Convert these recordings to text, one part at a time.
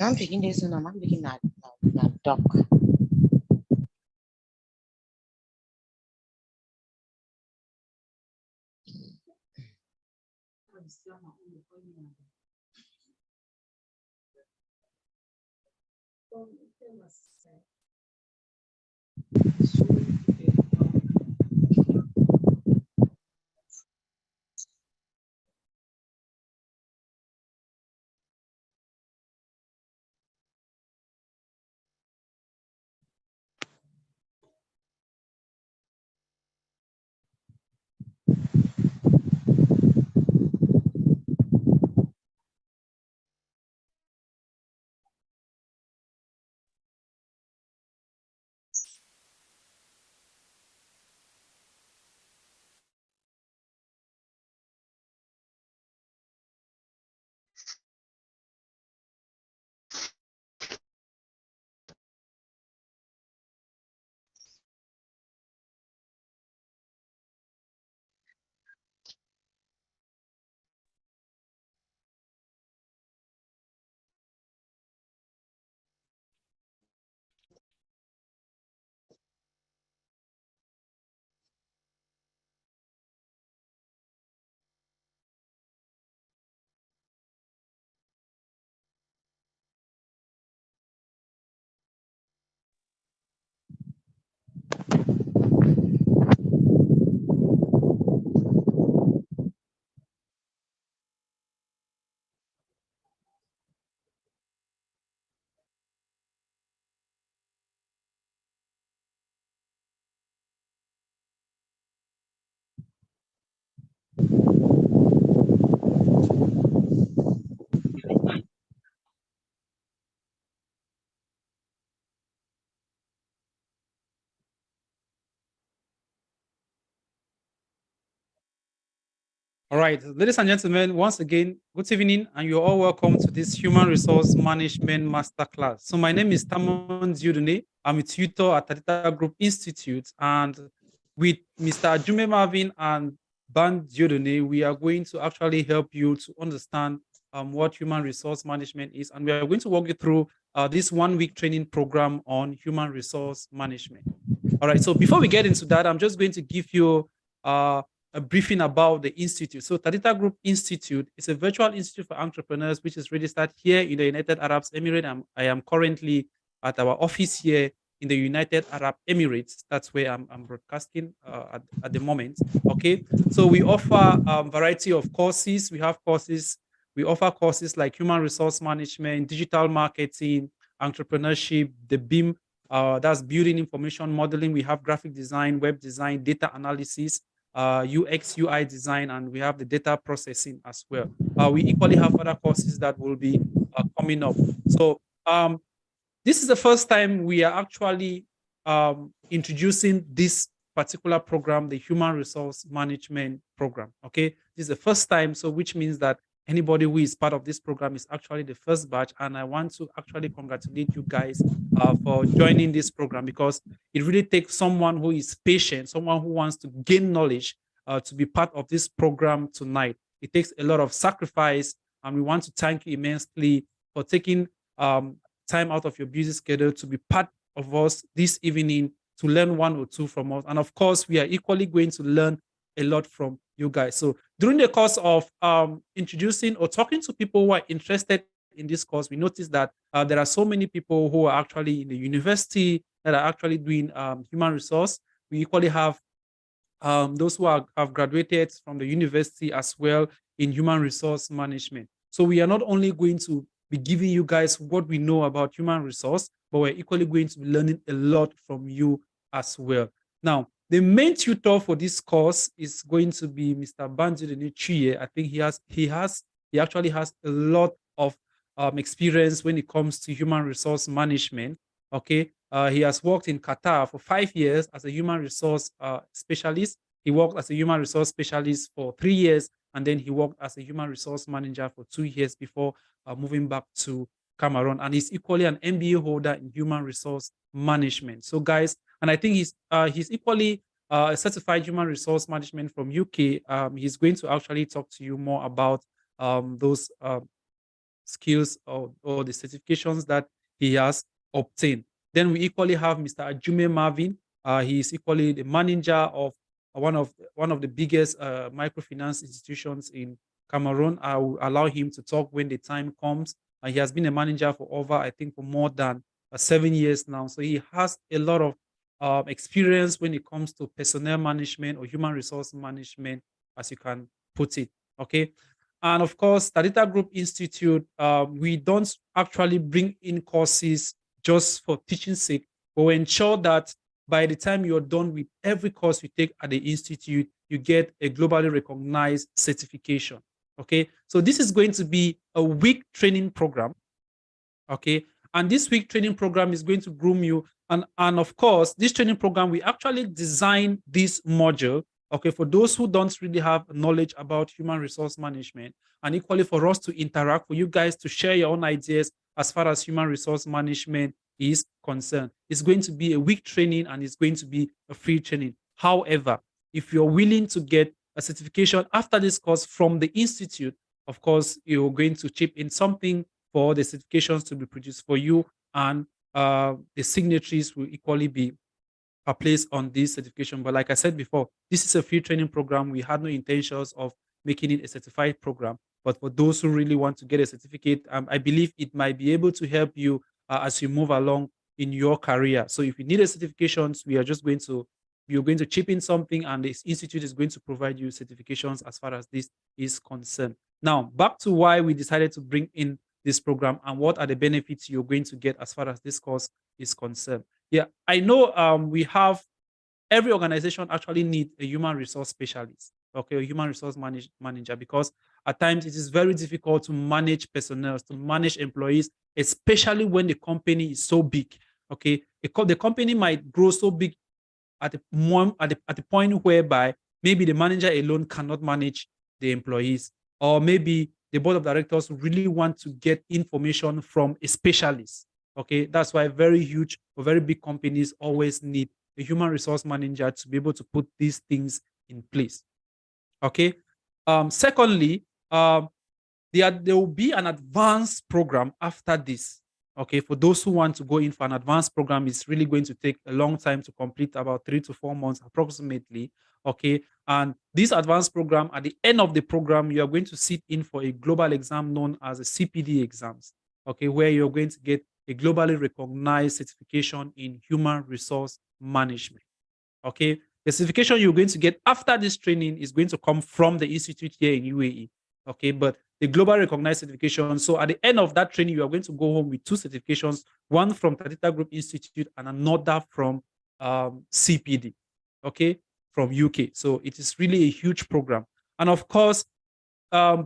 I'm picking this one. I'm picking that doc. All right, ladies and gentlemen, once again, good evening, and you're all welcome to this Human Resource Management Masterclass. So my name is Tamon Diodune. I'm a tutor at Tadita Group Institute, and with Mr. Ajume Marvin and Ban Diodune, we are going to actually help you to understand what human resource management is, and we are going to walk you through this 1 week training program on human resource management. All right, so before we get into that, I'm just going to give you a briefing about the institute. So Tadita Group Institute is a virtual institute for entrepreneurs, which is registered here in the United Arab Emirates. I am currently at our office here in the United Arab Emirates. That's where I'm broadcasting at the moment. Okay, so we offer a variety of courses. We offer courses like human resource management, digital marketing, entrepreneurship, the BIM, that's building information modeling. We have graphic design, web design, data analysis, UX, UI design, and we have the data processing as well. We equally have other courses that will be coming up. So this is the first time we are actually introducing this particular program, the Human Resource Management Program. Okay, this is the first time, so which means that anybody who is part of this program is actually the first batch, and I want to actually congratulate you guys for joining this program, because it really takes someone who is patient, someone who wants to gain knowledge to be part of this program tonight. It takes a lot of sacrifice, and we want to thank you immensely for taking time out of your busy schedule to be part of us this evening, to learn one or two from us. And of course, we are equally going to learn a lot from you guys. So during the course of introducing or talking to people who are interested in this course, we noticed that there are so many people who are actually in the university that are actually doing human resource. We equally have those who have graduated from the university as well in human resource management. So we are not only going to be giving you guys what we know about human resource, but we're equally going to be learning a lot from you as well. Now, the main tutor for this course is going to be Mr. Banjiri Chiye. I think he actually has a lot of experience when it comes to human resource management. Okay, he has worked in Qatar for 5 years as a human resource specialist. He worked as a human resource specialist for 3 years, and then he worked as a human resource manager for 2 years before moving back to Cameroon. And he's equally an MBA holder in human resource management. So, guys, and I think he's equally a certified human resource management from UK. He's going to actually talk to you more about those skills or the certifications that he has obtained. Then we equally have Mr. Ajume Marvin. He is equally the manager of one of the biggest microfinance institutions in Cameroon. I will allow him to talk when the time comes. He has been a manager for over, I think, for more than 7 years now. So he has a lot of experience when it comes to personnel management or human resource management, as you can put it. Okay. And of course, Tadita Group Institute, we don't actually bring in courses just for teaching sake, but we ensure that by the time you're done with every course you take at the institute, you get a globally recognized certification. Okay. So this is going to be a week training program. Okay. And this week training program is going to groom you. And of course, this training program, we actually design this module, okay, for those who don't really have knowledge about human resource management, and equally for us to interact, for you guys to share your own ideas as far as human resource management is concerned. It's going to be a week training and it's going to be a free training. However, if you're willing to get a certification after this course from the institute, of course, you're going to chip in something for the certifications to be produced for you, and the signatories will equally be placed on this certification. But like I said before, this is a free training program. We had no intentions of making it a certified program. But for those who really want to get a certificate, I believe it might be able to help you as you move along in your career. So if you need a certifications, you're going to chip in something, and this institute is going to provide you certifications as far as this is concerned. Now, back to why we decided to bring in this program and what are the benefits you're going to get as far as this course is concerned. Yeah, I know we have every organization actually need a human resource specialist, okay, a human resource manager, because at times it is very difficult to manage personnel, to manage employees, especially when the company is so big. Okay, the company might grow so big at the point whereby maybe the manager alone cannot manage the employees, or maybe the board of directors really want to get information from a specialist. Okay, that's why very huge or very big companies always need a human resource manager to be able to put these things in place. Okay. Secondly, there will be an advanced program after this. Okay, for those who want to go in for an advanced program, it's really going to take a long time to complete, about 3 to 4 months approximately. Okay, and this advanced program, at the end of the program, you are going to sit in for a global exam known as a CPD exams. Okay, where you're going to get a globally recognized certification in human resource management. Okay, the certification you're going to get after this training is going to come from the institute here in UAE. Okay, but the global recognized certification. So at the end of that training, you are going to go home with 2 certifications, one from Tadita Group Institute and another from CPD, okay, from UK. So it is really a huge program. And of course,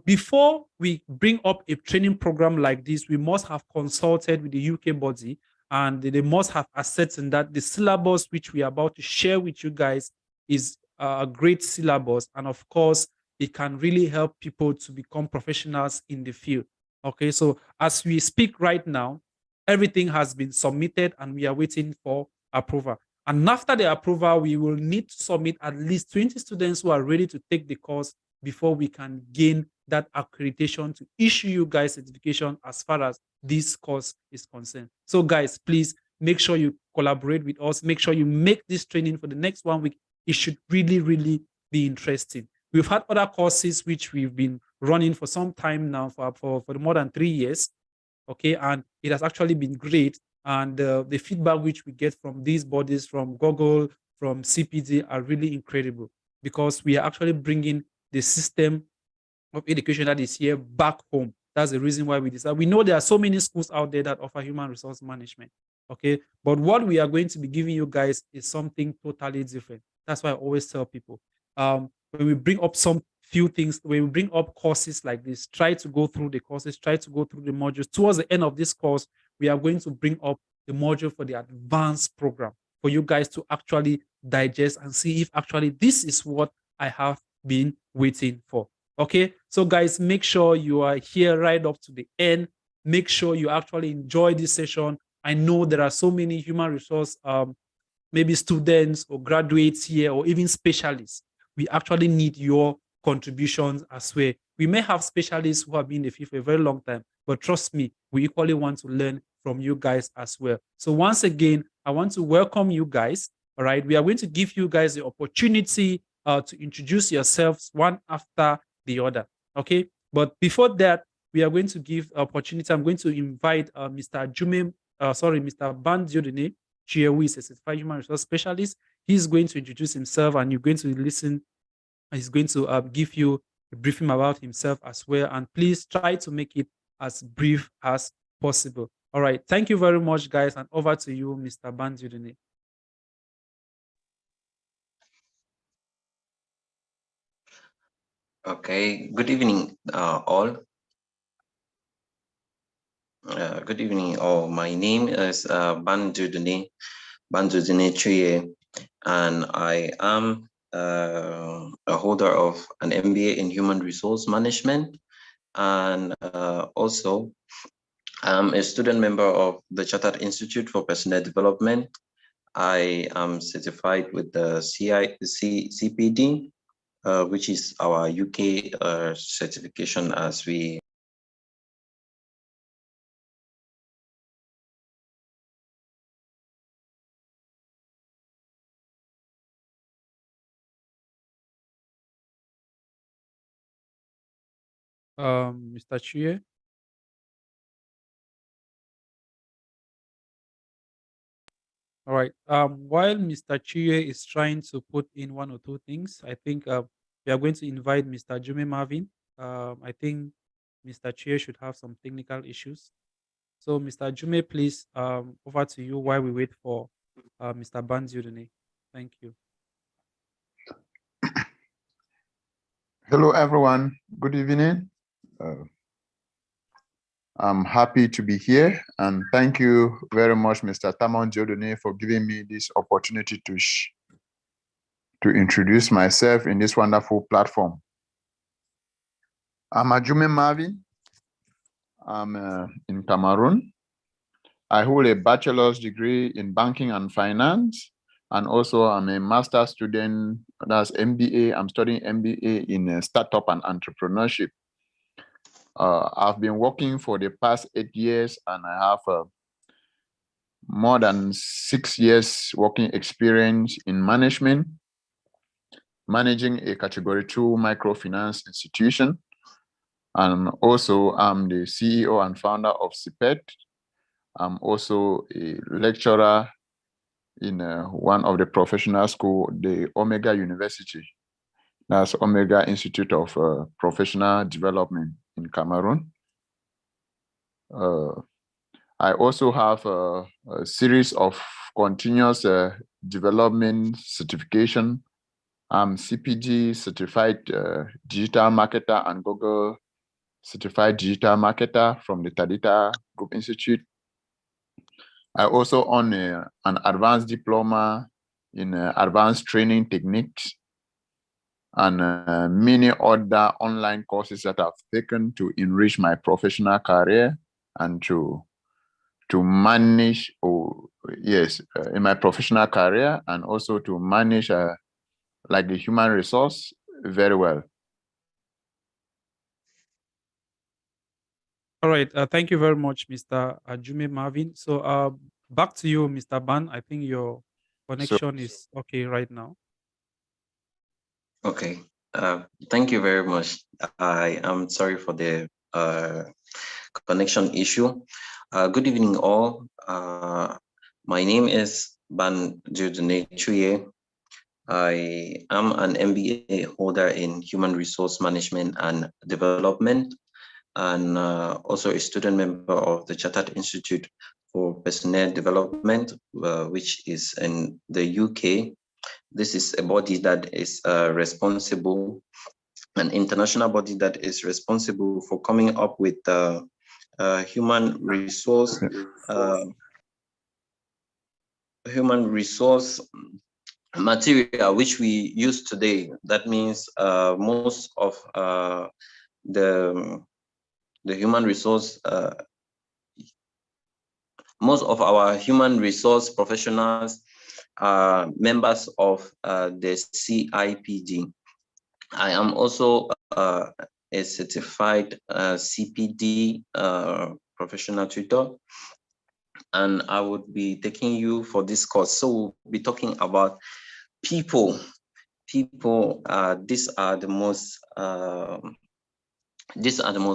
before we bring up a training program like this, we must have consulted with the UK body, and they must have ascertained that the syllabus which we are about to share with you guys is a great syllabus. And of course, it can really help people to become professionals in the field. Okay, so as we speak right now, everything has been submitted and we are waiting for approval. And after the approval, we will need to submit at least 20 students who are ready to take the course before we can gain that accreditation to issue you guys certification as far as this course is concerned. So guys, please make sure you collaborate with us. Make sure you make this training for the next 1 week. It should really, really be interesting. We've had other courses which we've been running for some time now, for more than 3 years. Okay, and it has actually been great. And the feedback which we get from these bodies, from Google, from CPD, are really incredible, because we are actually bringing the system of education that is here back home. That's the reason why we decided. We know there are so many schools out there that offer human resource management. Okay, but what we are going to be giving you guys is something totally different. That's why I always tell people, when we bring up some few things, when we bring up courses like this, try to go through the courses, try to go through the modules. Towards the end of this course, we are going to bring up the module for the advanced program for you guys to actually digest and see if actually this is what I have been waiting for. Okay, so guys, make sure you are here right up to the end. Make sure you actually enjoy this session. I know there are so many human resource, maybe students or graduates here, or even specialists. We actually need your contributions as well. We may have specialists who have been in the field for a very long time, but trust me, we equally want to learn from you guys as well. So once again, I want to welcome you guys. All right, we are going to give you guys the opportunity to introduce yourselves one after the other. Okay, but before that, we are going to give opportunity. I'm going to invite Mr. Bandiodine Chie, who is a certified human resource specialist. He's going to introduce himself, and you're going to listen. He's going to give you a briefing about himself as well. And please try to make it as brief as possible. All right. Thank you very much, guys. And over to you, Mr. Bandiodine. Okay, good evening, all. Good evening, all. My name is Bandiodine Chuye, and I am a holder of an MBA in Human Resource Management, and also I'm a student member of the Chartered Institute for Personnel Development. I am certified with the CPD, which is our UK certification as we Mr. Chie. All right. While Mr. Chie is trying to put in one or two things, I think we are going to invite Mr. Jume Marvin. I think Mr. Chie should have some technical issues. So, Mr. Jume, please, over to you while we wait for Mr. Bandiodine. Thank you. Hello, everyone. Good evening. I'm happy to be here, and thank you very much, Mr. Tamon Diodone, for giving me this opportunity to introduce myself in this wonderful platform. I'm Ajume Marvin. I'm in Cameroon. I hold a bachelor's degree in banking and finance, and also I'm a master's student, that's MBA. I'm studying MBA in startup and entrepreneurship. I've been working for the past 8 years, and I have more than 6 years working experience in management, managing a Category 2 microfinance institution. And also, I'm the CEO and founder of CPET. I'm also a lecturer in one of the professional schools, the Omega University. That's Omega Institute of Professional Development in Cameroon. I also have a series of continuous development certification. I'm CPD certified digital marketer and Google certified digital marketer from the Tadita Group Institute. I also own an advanced diploma in advanced training techniques and many other online courses that I've taken to enrich my professional career and to manage, in my professional career, and also to manage like the human resource very well. All right. Thank you very much, Mr. Ajume Marvin. So back to you, Mr. Ban. I think your connection is okay right now. Okay. Thank you very much. I am sorry for the connection issue. Good evening, all. My name is Bandiodine Chuye. I am an MBA holder in Human Resource Management and Development, and also a student member of the Chartered Institute for Personnel Development, which is in the UK. This is a body that is responsible, an international body that is responsible for coming up with human resource material which we use today. That means most of the human resource, most of our human resource professionals are members of the CIPD. I am also a certified CPD professional tutor, and I would be taking you for this course. So we'll be talking about people. People, these are the most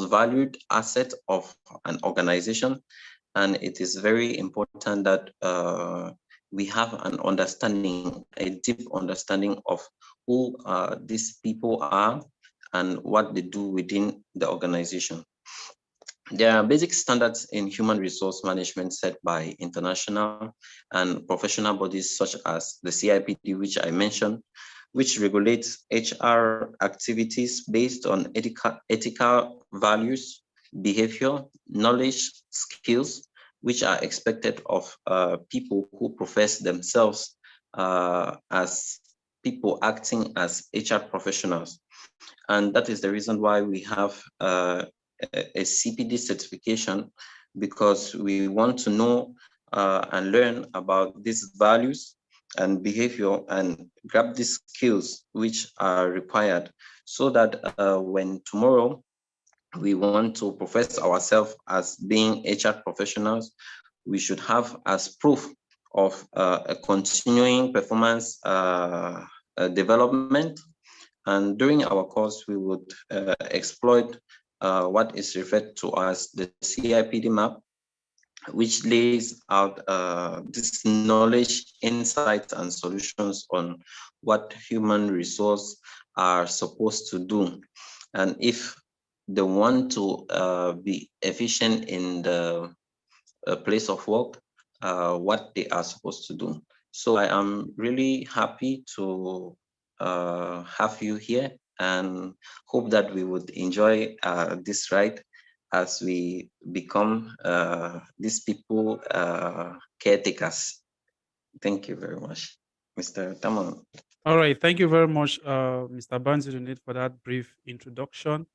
valued asset of an organization, and it is very important that we have an understanding, a deep understanding of who these people are and what they do within the organization. There are basic standards in human resource management set by international and professional bodies such as the CIPD, which I mentioned, which regulates HR activities based on ethical values, behavior, knowledge, skills, which are expected of people who profess themselves as people acting as HR professionals. And that is the reason why we have a CPD certification, because we want to know and learn about these values and behavior and grab these skills which are required, so that when tomorrow we want to profess ourselves as being HR professionals, we should have as proof of a continuing performance development. And during our course, we would exploit what is referred to as the CIPD map, which lays out this knowledge, insights, and solutions on what human resource are supposed to do. And if they want to be efficient in the place of work, what they are supposed to do. So I am really happy to have you here, and hope that we would enjoy this ride as we become these people caretakers. Thank you very much, Mr. Tamam. All right. Thank you very much, Mr. Banzudunit, for that brief introduction.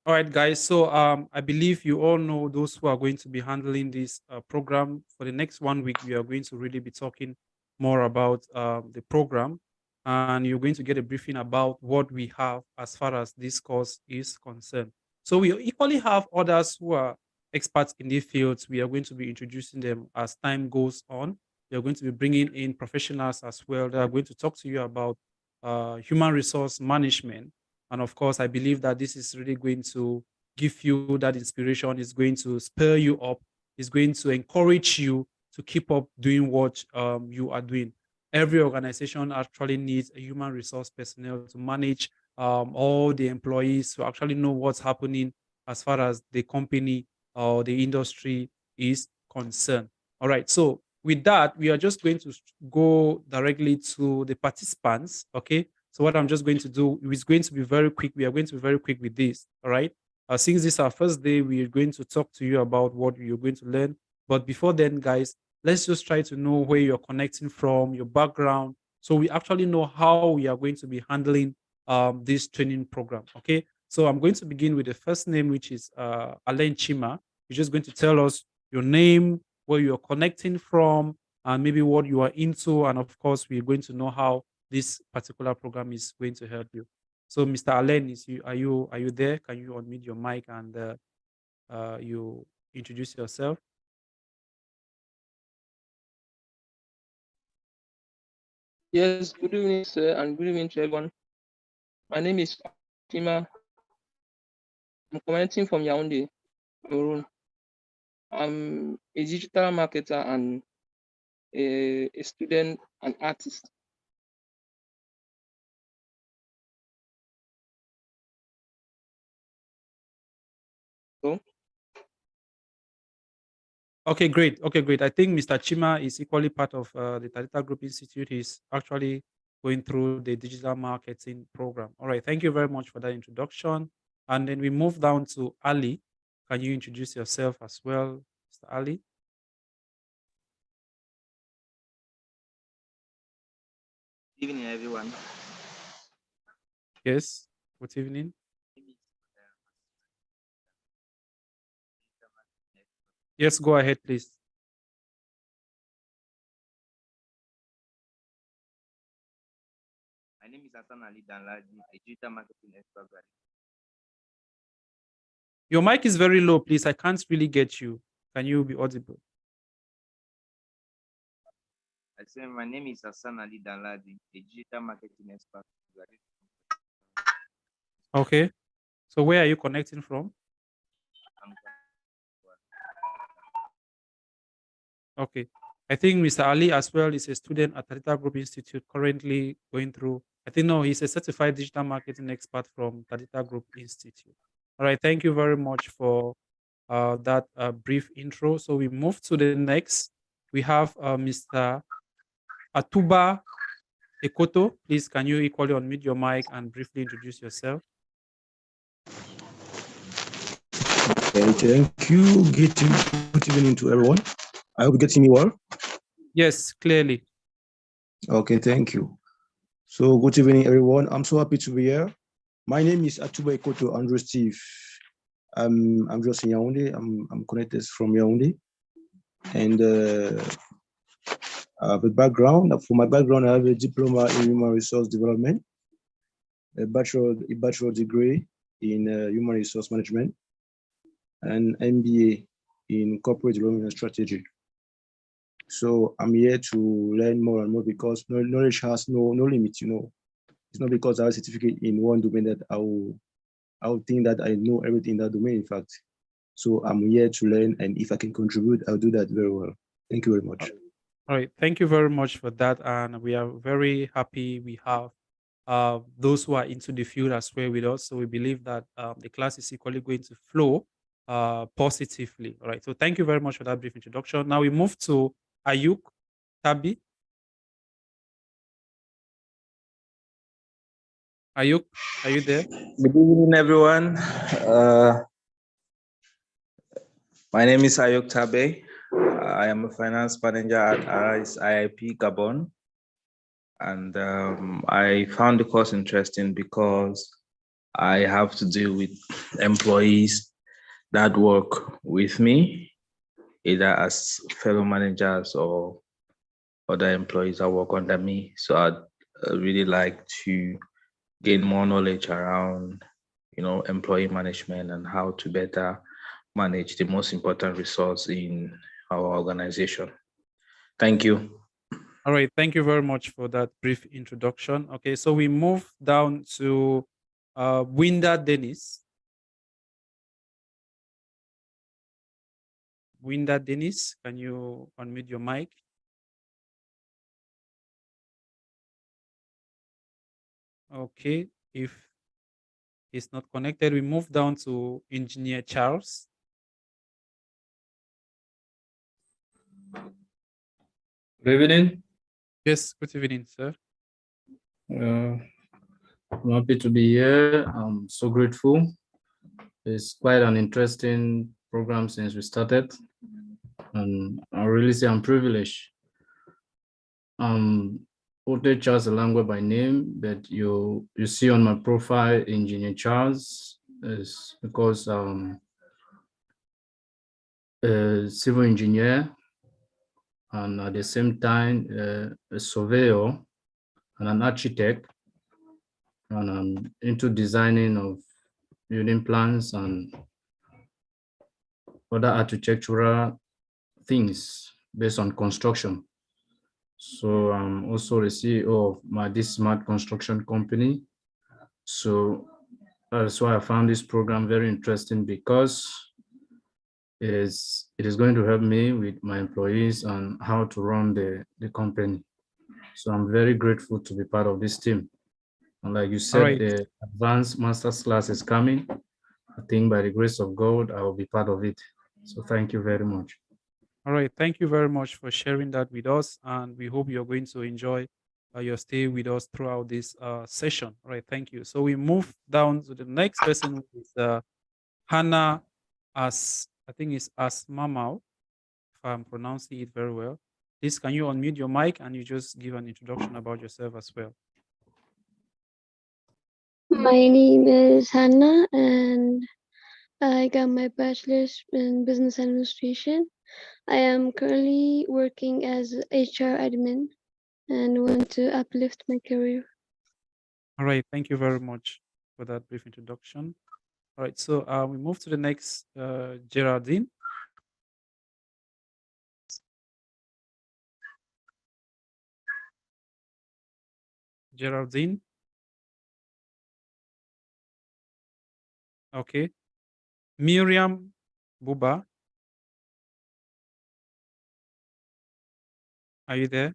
All right, guys. So I believe you all know those who are going to be handling this program. For the next 1 week, we are going to really be talking more about the program, and you're going to get a briefing about what we have as far as this course is concerned. So we equally have others who are experts in these fields. We are going to be introducing them as time goes on. We are going to be bringing in professionals as well that are going to talk to you about human resource management. And of course, I believe that this is really going to give you that inspiration, is going to spur you up, is going to encourage you to keep up doing what you are doing. Every organization actually needs a human resource personnel to manage all the employees, to actually know what's happening as far as the company or the industry is concerned. All right. So with that, we are just going to go directly to the participants. Okay. So what I'm just going to do is going to be very quick. We are going to be very quick with this. All right. Since this is our first day, we are going to talk to you about what you're going to learn. But before then, guys, let's just try to know where you're connecting from, your background, so we actually know how we are going to be handling this training program. Okay. So I'm going to begin with the first name, which is Alain Chima. You're just going to tell us your name, where you're connecting from, and maybe what you are into. And of course, we're going to know how this particular program is going to help you. So, Mr. Allen, are you there? Can you unmute your mic and you introduce yourself? Yes, good evening, sir, and good evening to everyone. My name is Fatima. I'm commenting from Yaoundé, Cameroon. I'm a digital marketer and a student and artist. So, Okay, great. Okay, great. I think Mr. Chima is equally part of the Talita Group Institute. He's actually going through the digital marketing program. All right. Thank you very much for that introduction. And then we move down to Ali. Can you introduce yourself as well, Mr. Ali? Good evening, everyone. Yes. Good evening. Yes, go ahead, please. My name is Hassan Ali Danladi, a digital marketing expert. Your mic is very low, please. I can't really get you. Can you be audible? I say my name is Hassan Ali Danladi, a digital marketing expert. Okay. So where are you connecting from? Okay. I think Mr. Ali as well is a student at Tadita Group Institute, currently going through, I think, no, he's a certified digital marketing expert from Tadita Group Institute. All right. Thank you very much for that brief intro. So we move to the next. We have Mr. Atuba Ekoto. Please, can you equally unmute your mic and briefly introduce yourself? Okay, thank you. Good evening to everyone. I hope you're getting me well. Yes, clearly. Okay, thank you. So good evening, everyone. I'm so happy to be here. My name is Atuba Ekoto Andrew Steve. I'm just in Yaoundé. I'm connected from Yaoundé. And I have a background. For my background, I have a diploma in human resource development, a bachelor degree in human resource management, and MBA in corporate development and strategy. So I'm here to learn more and more because knowledge has no limit, you know. It's not because I have a certificate in one domain that I will think that I know everything in that domain, in fact. So I'm here to learn, and if I can contribute, I'll do that very well. Thank you very much. All right. Thank you very much for that. And we are very happy we have those who are into the field as well with us. So we believe that the class is equally going to flow positively. All right. So thank you very much for that brief introduction. Now we move to Ayuk Tabi. Ayuk, are you there? Good evening, everyone. My name is Ayok Tabe. I am a finance manager at Arise IIP Gabon. And I found the course interesting because I have to deal with employees that work with me, either as fellow managers or other employees that work under me. So I'd really like to gain more knowledge around, employee management and how to better manage the most important resource in our organization. Thank you. All right. Thank you very much for that brief introduction. Okay. So we move down to Winda Dennis. Winda Dennis, can you unmute your mic? Okay, if he's not connected, we move down to Engineer Charles. Good evening. Yes, good evening, sir. I'm happy to be here. I'm so grateful. It's quite an interesting program since we started. And I really say I'm privileged. Ote Charles Alangwe by name, but you see on my profile Engineer Charles is because a civil engineer and at the same time a surveyor and an architect, and I'm into designing of building plans and other architectural things based on construction. So I'm also the CEO of this smart construction company. So that's why I found this program very interesting, because it is going to help me with my employees and how to run the company. So I'm very grateful to be part of this team. And like you said, right, the advanced master's class is coming. I think by the grace of God, I will be part of it. So thank you very much. All right. Thank you very much for sharing that with us. And we hope you're going to enjoy your stay with us throughout this session. All right. Thank you. So we move down to the next person, which is Hannah I think it's Asmamau, if I'm pronouncing it very well. Please, can you unmute your mic and you just give an introduction about yourself as well? My name is Hannah, and I got my bachelor's in business administration. I am currently working as HR admin and want to uplift my career. All right. Thank you very much for that brief introduction. All right, so we move to the next, Geraldine. Geraldine. Okay. Miriam Buba. Are you there?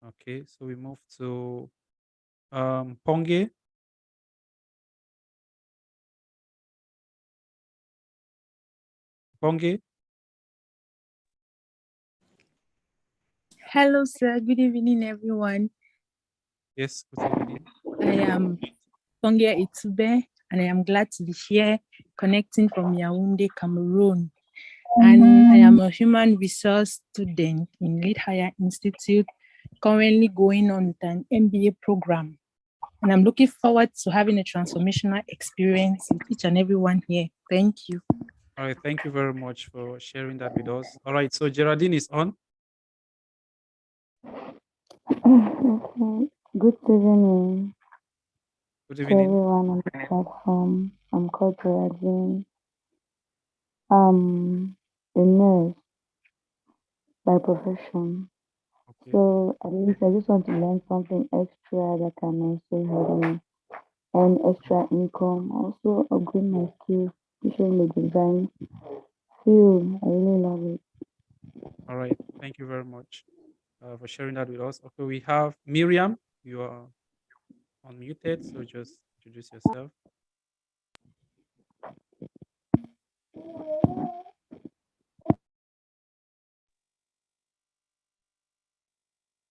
Okay, so we move to Ponge. Ponge. Hello, sir. Good evening, everyone. Yes, good evening. I am Pongia Itube, and I am glad to be here connecting from Yaoundé, Cameroon. And I am a human resource student in Lead Higher Institute, currently going on with an MBA program. And I'm looking forward to having a transformational experience with each and everyone here. Thank you. All right, thank you very much for sharing that with us. All right, so Geraldine is on. Okay. Good evening Good to evening. everyone on the platform. I'm called Geraldine. A nurse by profession. Okay. So at least I just want to learn something extra that can also help me earn extra income. Also upgrade my skills, especially in the design field. I really love it. All right, thank you very much for sharing that with us. Okay, we have Miriam. You are unmuted, so just introduce yourself.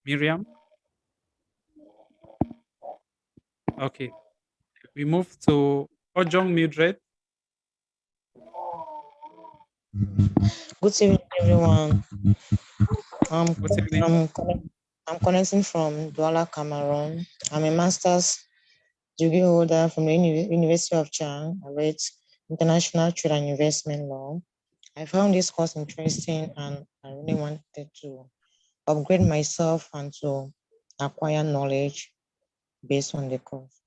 Miriam. Okay, we move to Ojong Mildred. Good evening, everyone. Good evening. I'm connecting from Douala, Cameroon. I'm a master's degree holder from the University of Chang. I read international trade and investment law. I found this course interesting, and I really wanted to upgrade myself and to acquire knowledge based on the course.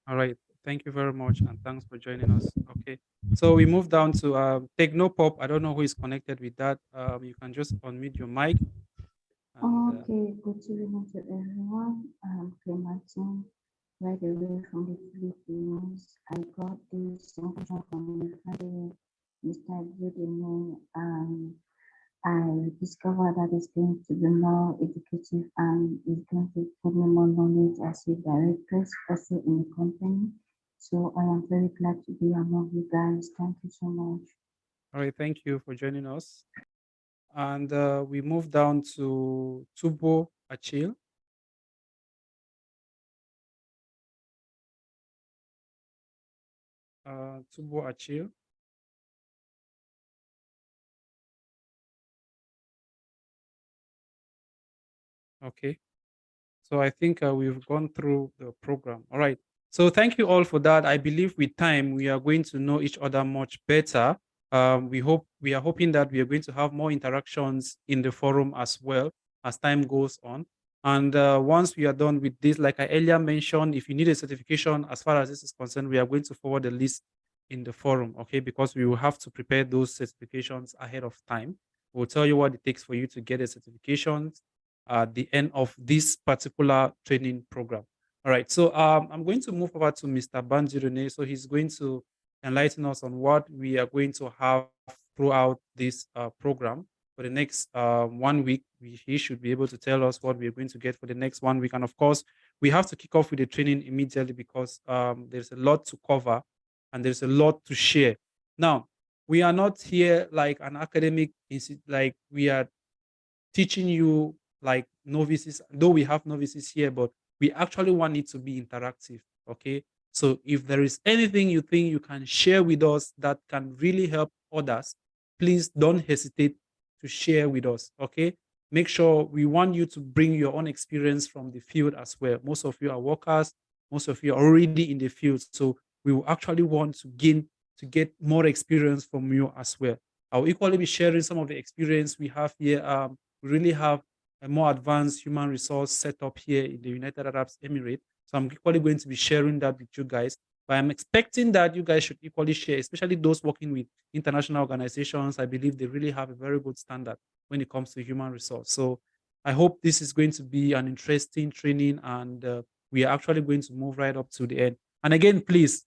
All right, thank you very much, and thanks for joining us. Okay, so we move down to Technopop. I don't know who is connected with that. You can just unmute your mic. And, Okay, good evening to everyone. I'm Clementine, right away from the Philippines. I got this information from my friend, Mr. Udemy, and I discovered that it's going to be more educative and it's going to put me more knowledge as a director, also in the company. So I am very glad to be among you guys. Thank you so much. all right, thank you for joining us. And we move down to Tubo Achil. Tubo Achil. Okay. So I think we've gone through the program. All right. So thank you all for that. I believe with time we are going to know each other much better. We are hoping that we are going to have more interactions in the forum as well as time goes on. And once we are done with this, like I earlier mentioned, if you need a certification, as far as this is concerned, we are going to forward the list in the forum, okay? Because we will have to prepare those certifications ahead of time. We'll tell you what it takes for you to get a certification at the end of this particular training program. All right, so I'm going to move over to Mr. Banjirone. So he's going to enlighten us on what we are going to have throughout this program for the next 1 week. He should be able to tell us what we're going to get for the next 1 week. And of course, we have to kick off with the training immediately because there's a lot to cover and there's a lot to share. Now, we are not here like an academic institute, like we are teaching you like novices, though we have novices here, but we actually want it to be interactive. Okay. So if there is anything you think you can share with us that can really help others, please don't hesitate to share with us. Okay. Make sure we want you to bring your own experience from the field as well. Most of you are workers, most of you are already in the field. So we will actually want to get more experience from you as well. I'll equally be sharing some of the experience we have here. We really have a more advanced human resource setup here in the United Arab Emirates. So I'm equally going to be sharing that with you guys. But I'm expecting that you guys should equally share, especially those working with international organizations. I believe they really have a very good standard when it comes to human resource. So I hope this is going to be an interesting training, and we are actually going to move right up to the end. And again, please,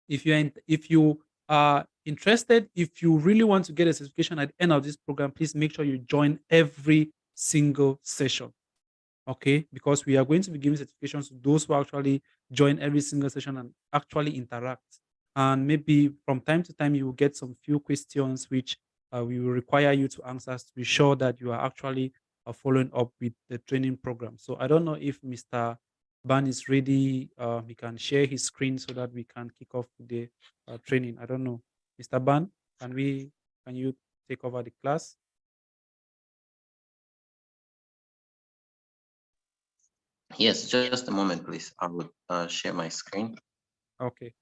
if you are interested, if you really want to get a certification at the end of this program, please make sure you join every single session. Okay, because we are going to be giving certifications to those who actually join every single session and actually interact. And maybe from time to time, you will get some few questions which we will require you to answer to be sure that you are actually following up with the training program. So I don't know if Mr. Ban is ready. He can share his screen so that we can kick off the training. I don't know. Mr. Ban, can you take over the class? Yes, just a moment, please. I would share my screen. Okay.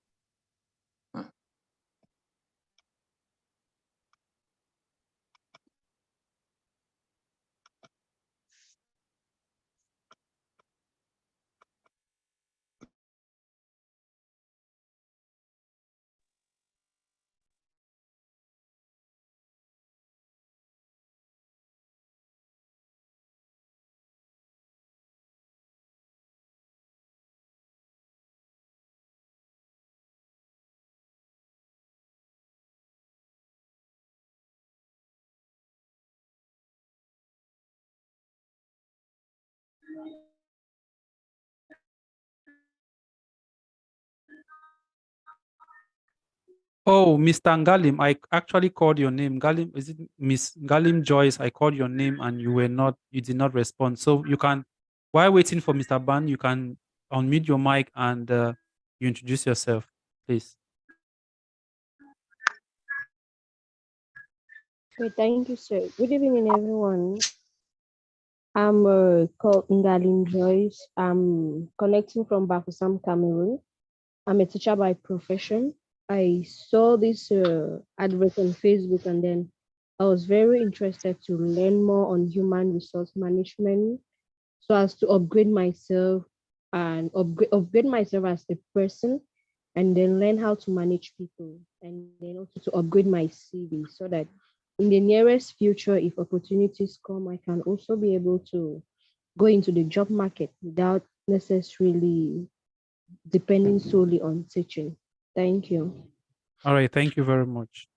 Oh, Mr. Ngalim, I actually called your name. Ngalim, is it Miss Ngalim Joyce? I called your name and you did not respond. So you can, while waiting for Mr. Ban, you can unmute your mic and you introduce yourself, please. Okay, thank you, sir. Good evening, everyone. I'm called Ngalin Joyce. I'm connecting from Bafusam, Cameroon. I'm a teacher by profession. I saw this advert on Facebook, and then I was very interested to learn more on human resource management so as to upgrade myself and upgrade myself as a person, and then learn how to manage people, and then also to upgrade my CV so that in the nearest future, if opportunities come, I can also be able to go into the job market without necessarily depending solely on teaching. Thank you. All right, thank you very much.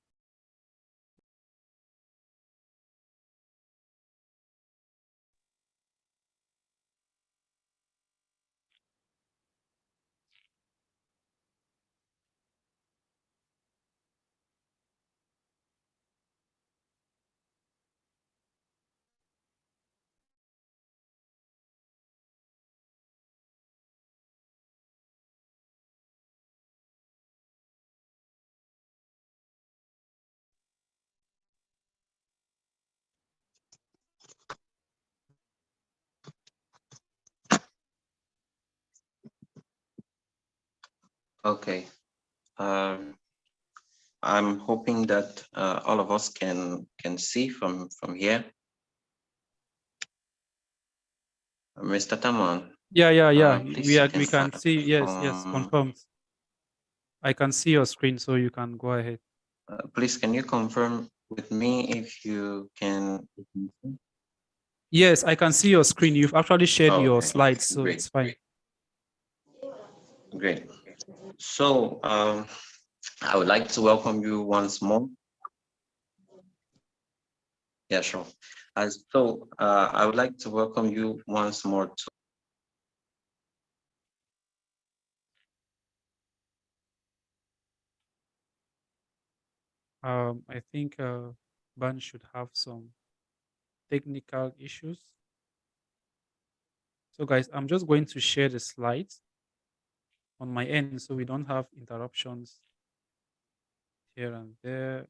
Okay. I'm hoping that all of us can see from here. Mr. Tamon. Yeah. Please you We can start see. Yes, from. confirmed. I can see your screen, so you can go ahead. Please, can you confirm with me if you can? Yes, I can see your screen. You've actually shared your Okay, slides, so great. it's fine. Great. So I would like to welcome you once more. Yeah, sure. I would like to welcome you once more to. I think Ban should have some technical issues. So guys, I'm just going to share the slides on my end so we don't have interruptions here and there.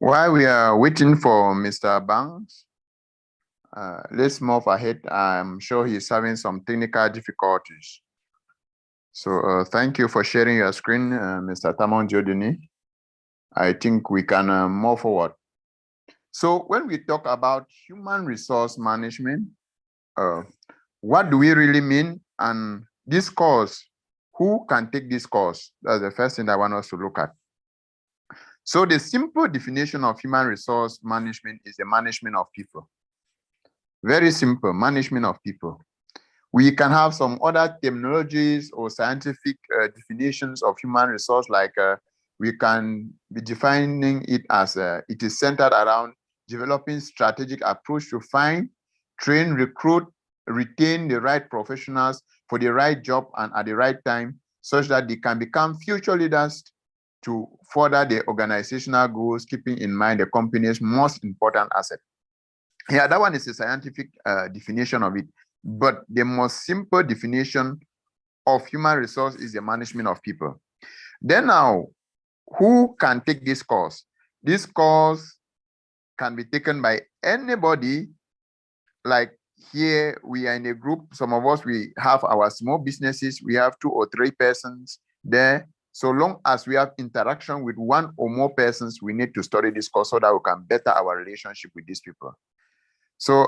While we are waiting for Mr. Banks, let's move ahead. I'm sure he's having some technical difficulties. So thank you for sharing your screen, Mr. Tamon Diodini. I think we can move forward. So when we talk about human resource management, what do we really mean? And this course, who can take this course? That's the first thing I want us to look at. So the simple definition of human resource management is the management of people. Very simple, management of people. We can have some other terminologies or scientific definitions of human resource, like we can be defining it as it is centered around developing strategic approach to find, train, recruit, retain the right professionals for the right job and at the right time, such that they can become future leaders to further the organizational goals, keeping in mind the company's most important asset. Yeah, that one is a scientific definition of it. But the most simple definition of human resource is the management of people. Then now, who can take this course? This course can be taken by anybody. Like here, we are in a group. Some of us, we have our small businesses. We have 2 or 3 persons there. So long as we have interaction with 1 or more persons, we need to study this course so that we can better our relationship with these people. So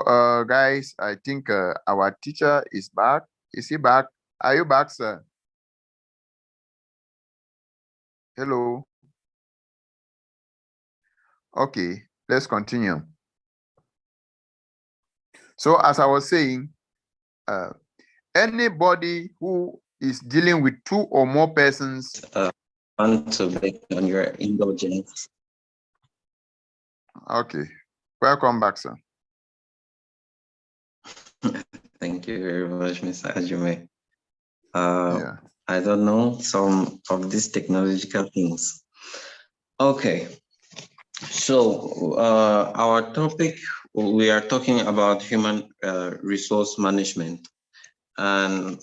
guys, I think our teacher is back. Is he back? Are you back, sir? Hello. Okay, let's continue. So as I was saying, anybody who is dealing with 2 or more persons want to beg on your indulgence. Okay, welcome back, sir. Thank you very much, Mr. Ajume. I don't know some of these technological things. Okay, so our topic, we are talking about human resource management. And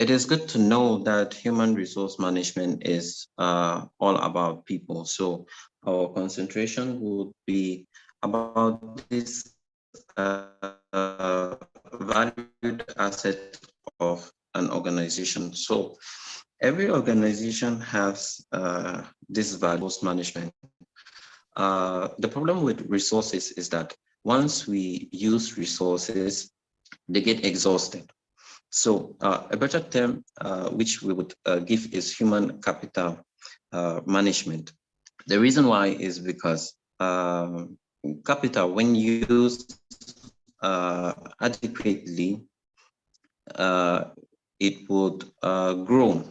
it is good to know that human resource management is all about people. So our concentration would be about this valued asset of an organization. So every organization has this resource management. The problem with resources is that once we use resources, they get exhausted. So a better term which we would give is human capital management. The reason why is because capital, when used adequately, it would grow.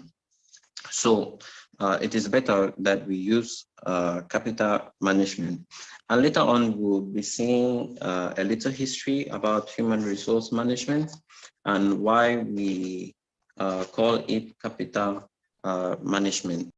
So it is better that we use capital management. And later on, we'll be seeing a little history about human resource management and why we call it capital management.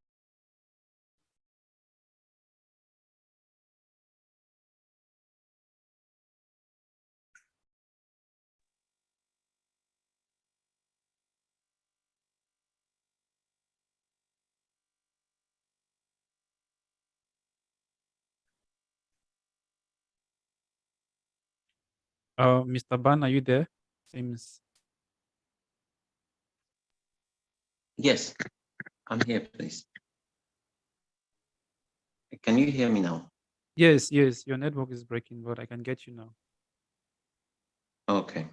Mr. Ban, are you there? Seems. Yes, I'm here, please. Can you hear me now? Yes, yes, your network is breaking, but I can get you now. Okay.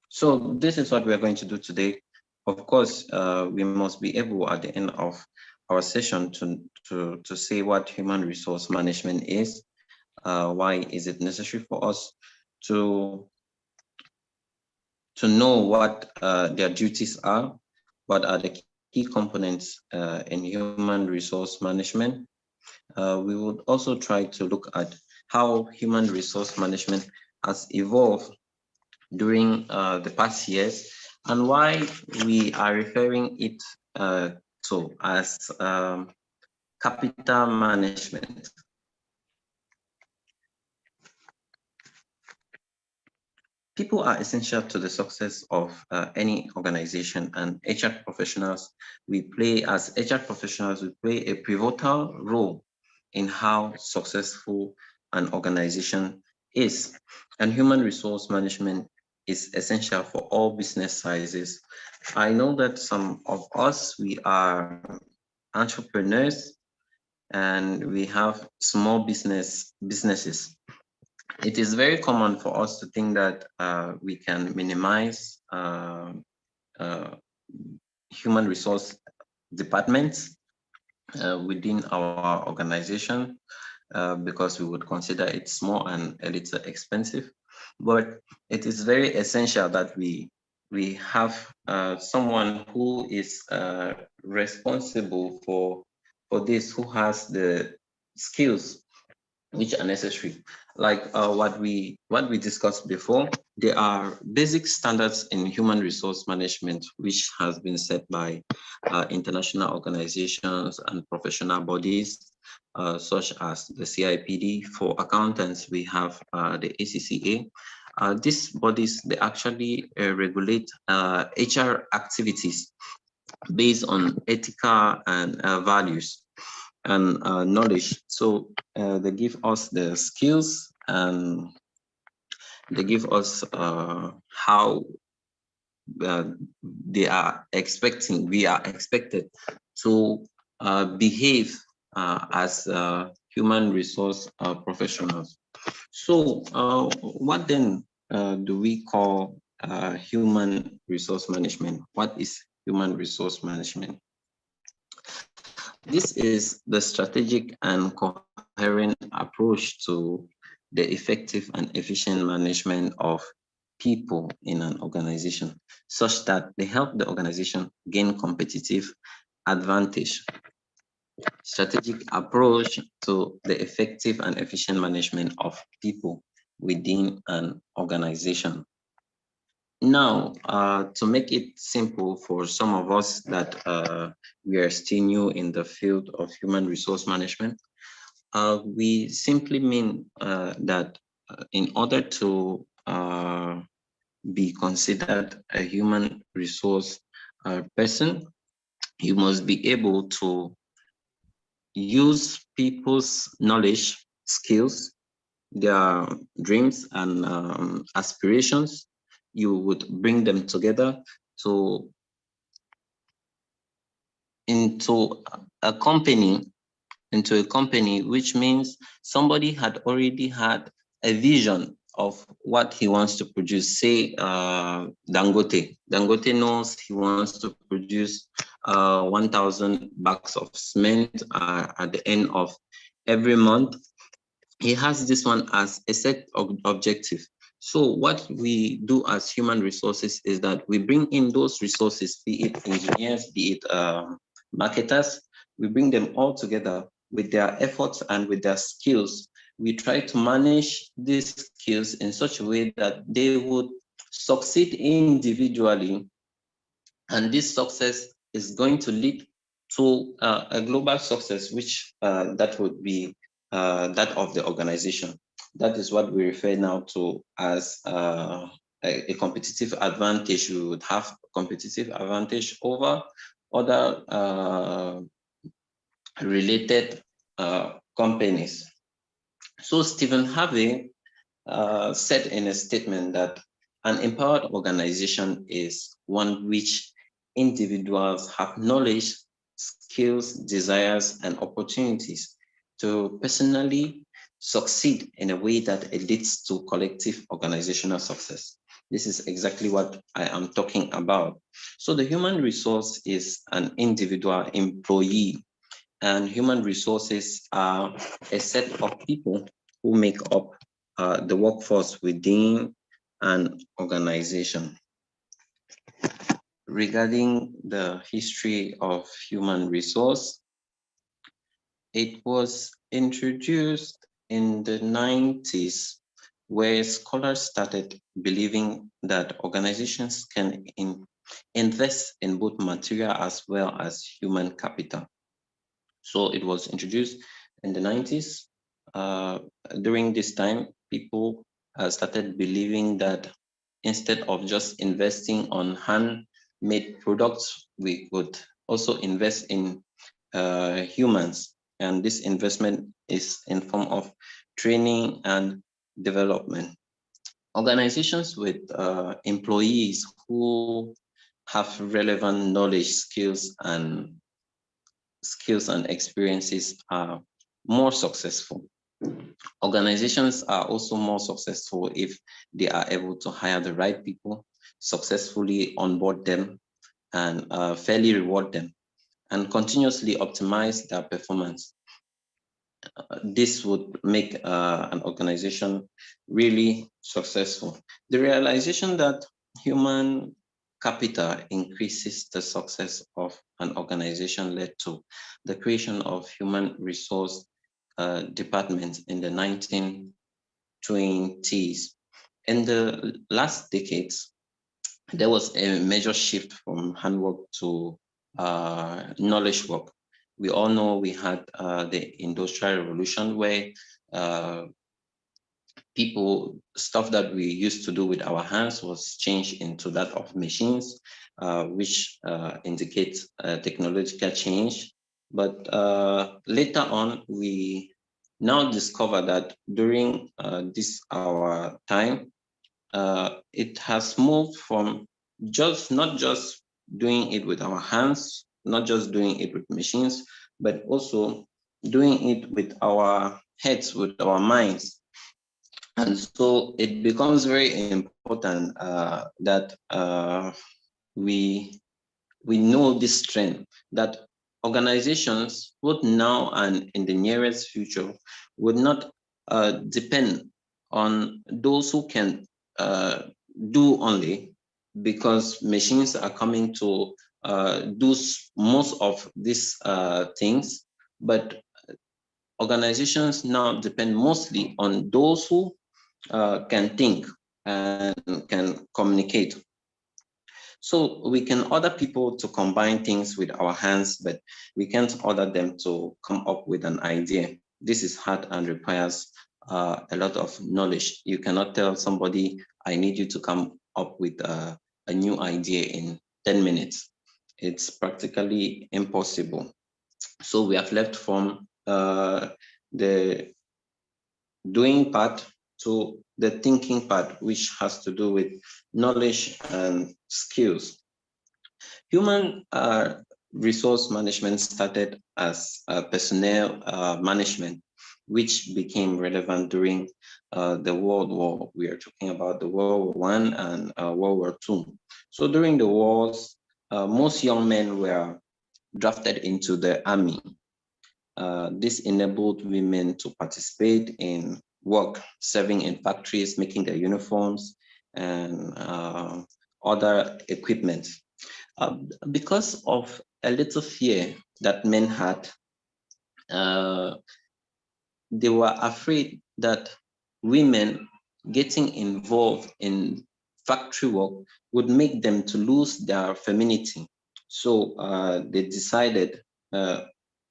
So this is what we're going to do today. Of course, we must be able at the end of our session to say what human resource management is, why is it necessary for us to know what their duties are, what are the key components in human resource management. We would also try to look at how human resource management has evolved during the past years and why we are referring it to as capital management. People are essential to the success of any organization, and HR professionals, we play a pivotal role in how successful an organization is. And human resource management is essential for all business sizes. I know that some of us, we are entrepreneurs and we have small businesses. It is very common for us to think that we can minimize human resource departments within our organization because we would consider it small and a little expensive. But it is very essential that we have someone who is responsible for this, who has the skills which are necessary. Like what we discussed before, there are basic standards in human resource management which has been set by international organizations and professional bodies such as the CIPD. For accountants, we have the ACCA. These bodies, they actually regulate HR activities based on ethical and values and knowledge. So they give us the skills and they give us how we are expected to behave as human resource professionals. So what then do we call human resource management? What is human resource management? This is the strategic and coherent approach to the effective and efficient management of people in an organization, such that they help the organization gain competitive advantage. Strategic approach to the effective and efficient management of people within an organization. Now, to make it simple for some of us that we are still new in the field of human resource management, we simply mean that in order to be considered a human resource person, you must be able to use people's knowledge, skills, their dreams and aspirations. You would bring them together into a company, which means somebody had already had a vision of what he wants to produce. Say Dangote. Dangote knows he wants to produce 1,000 bags of cement at the end of every month. He has this one as a set of objective. So what we do as human resources is that we bring in those resources, be it engineers, be it marketers, we bring them all together with their efforts and with their skills. We try to manage these skills in such a way that they would succeed individually, and this success is going to lead to a global success, which that would be that of the organization. That is what we refer now to as a competitive advantage. We would have competitive advantage over other related companies. So Stephen Harvey said in a statement that an empowered organization is one which individuals have knowledge, skills, desires, and opportunities to personally succeed in a way that it leads to collective organizational success. This is exactly what I am talking about. So the human resource is an individual employee, and human resources are a set of people who make up the workforce within an organization. Regarding the history of human resource, it was introduced in the 90s, where scholars started believing that organizations can invest in both material as well as human capital. So it was introduced in the 90s. During this time, people started believing that instead of just investing on handmade products, we could also invest in humans. and this investment is in form of training and development. Organizations with employees who have relevant knowledge, skills and experiences are more successful. Organizations are also more successful if they are able to hire the right people, successfully onboard them, and fairly reward them, and continuously optimize their performance. This would make an organization really successful. The realization that human capital increases the success of an organization led to the creation of human resource departments in the 1920s. In the last decades, there was a major shift from handwork to knowledge work. We all know we had the Industrial Revolution where stuff that we used to do with our hands was changed into that of machines, which indicates technological change. But later on, we now discover that during our time, it has moved from not just doing it with our hands, not just doing it with machines, but also doing it with our heads, with our minds. And so it becomes very important that we know this trend, that organizations, both now and in the nearest future, would not depend on those who can do only, because machines are coming to do most of these things, but organizations now depend mostly on those who can think and can communicate. So we can order people to combine things with our hands, but we can't order them to come up with an idea. This is hard and requires a lot of knowledge. You cannot tell somebody, I need you to come up with a new idea in 10 minutes. It's practically impossible. So we have left from the doing part to the thinking part, which has to do with knowledge and skills. Human resource management started as personnel management, which became relevant during the World War. We are talking about the World War I and World War II. So during the wars, most young men were drafted into the army. This enabled women to participate in work, serving in factories, making their uniforms, and other equipment. Because of a little fear that men had, they were afraid that women getting involved in factory work would make them to lose their femininity. So they decided,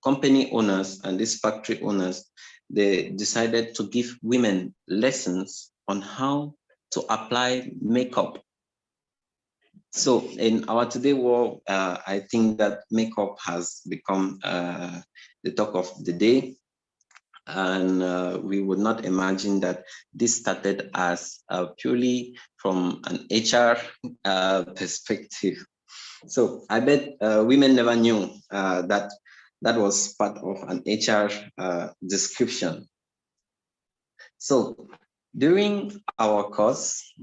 company owners and these factory owners, they decided to give women lessons on how to apply makeup. So in our today world, I think that makeup has become the talk of the day. And we would not imagine that this started as purely from an HR perspective. So I bet women never knew that that was part of an HR description. So during our course,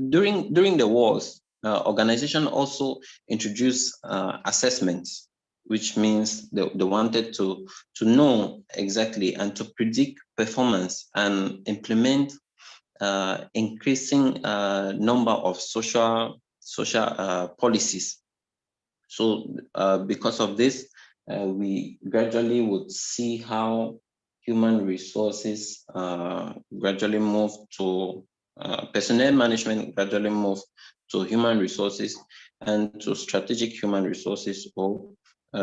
during the wars, organization also introduced assessments, which means they wanted to know exactly and to predict performance and implement increasing number of social policies. So because of this, we gradually would see how human resources gradually move to personnel management, gradually move to human resources and to strategic human resources, or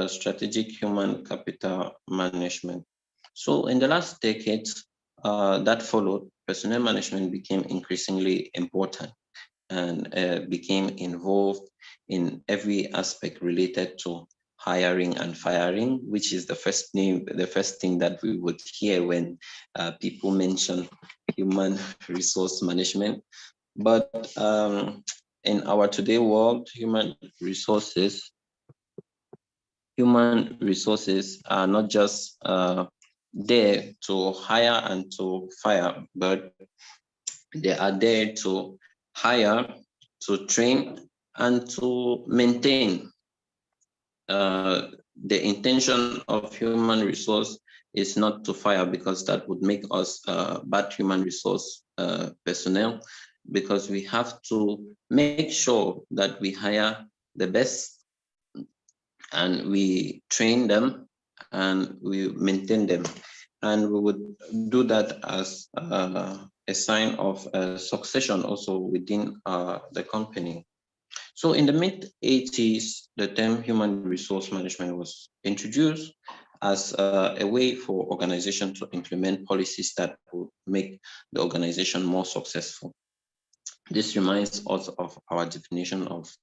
strategic human capital management. So in the last decades that followed, personnel management became increasingly important and became involved in every aspect related to hiring and firing, which is the first thing that we would hear when people mention human resource management. But in our today world, human resources are not just there to hire and to fire, but they are there to hire, to train, and to maintain. The intention of human resource is not to fire, because that would make us bad human resource personnel, because we have to make sure that we hire the best and we train them and we maintain them. And we would do that as a sign of succession also within the company. So in the mid-80s, the term human resource management was introduced as a way for organizations to implement policies that would make the organization more successful. This reminds us of our definition of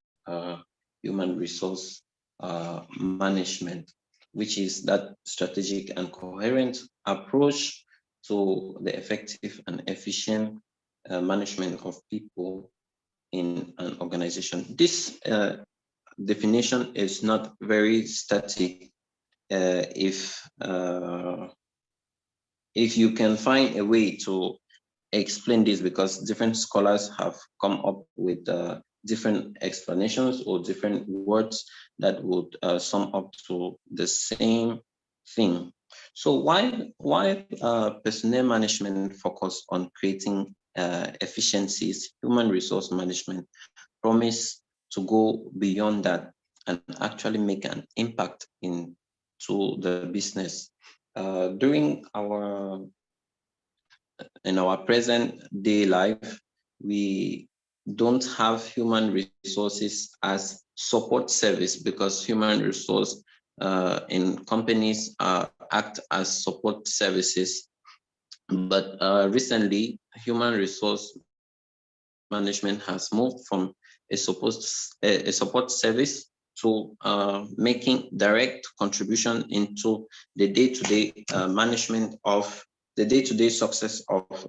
human resource management, which is that strategic and coherent approach to the effective and efficient management of people in an organization. This definition is not very static. If you can find a way to explain this, because different scholars have come up with different explanations or different words that would sum up to the same thing. So why personnel management focus on creating efficiencies, human resource management promise to go beyond that and actually make an impact into the business. During in our present day life, we don't have human resources as support service, because human resource in companies act as support services. But recently, human resource management has moved from a support service to making direct contribution into the day-to-day management of the day-to-day success of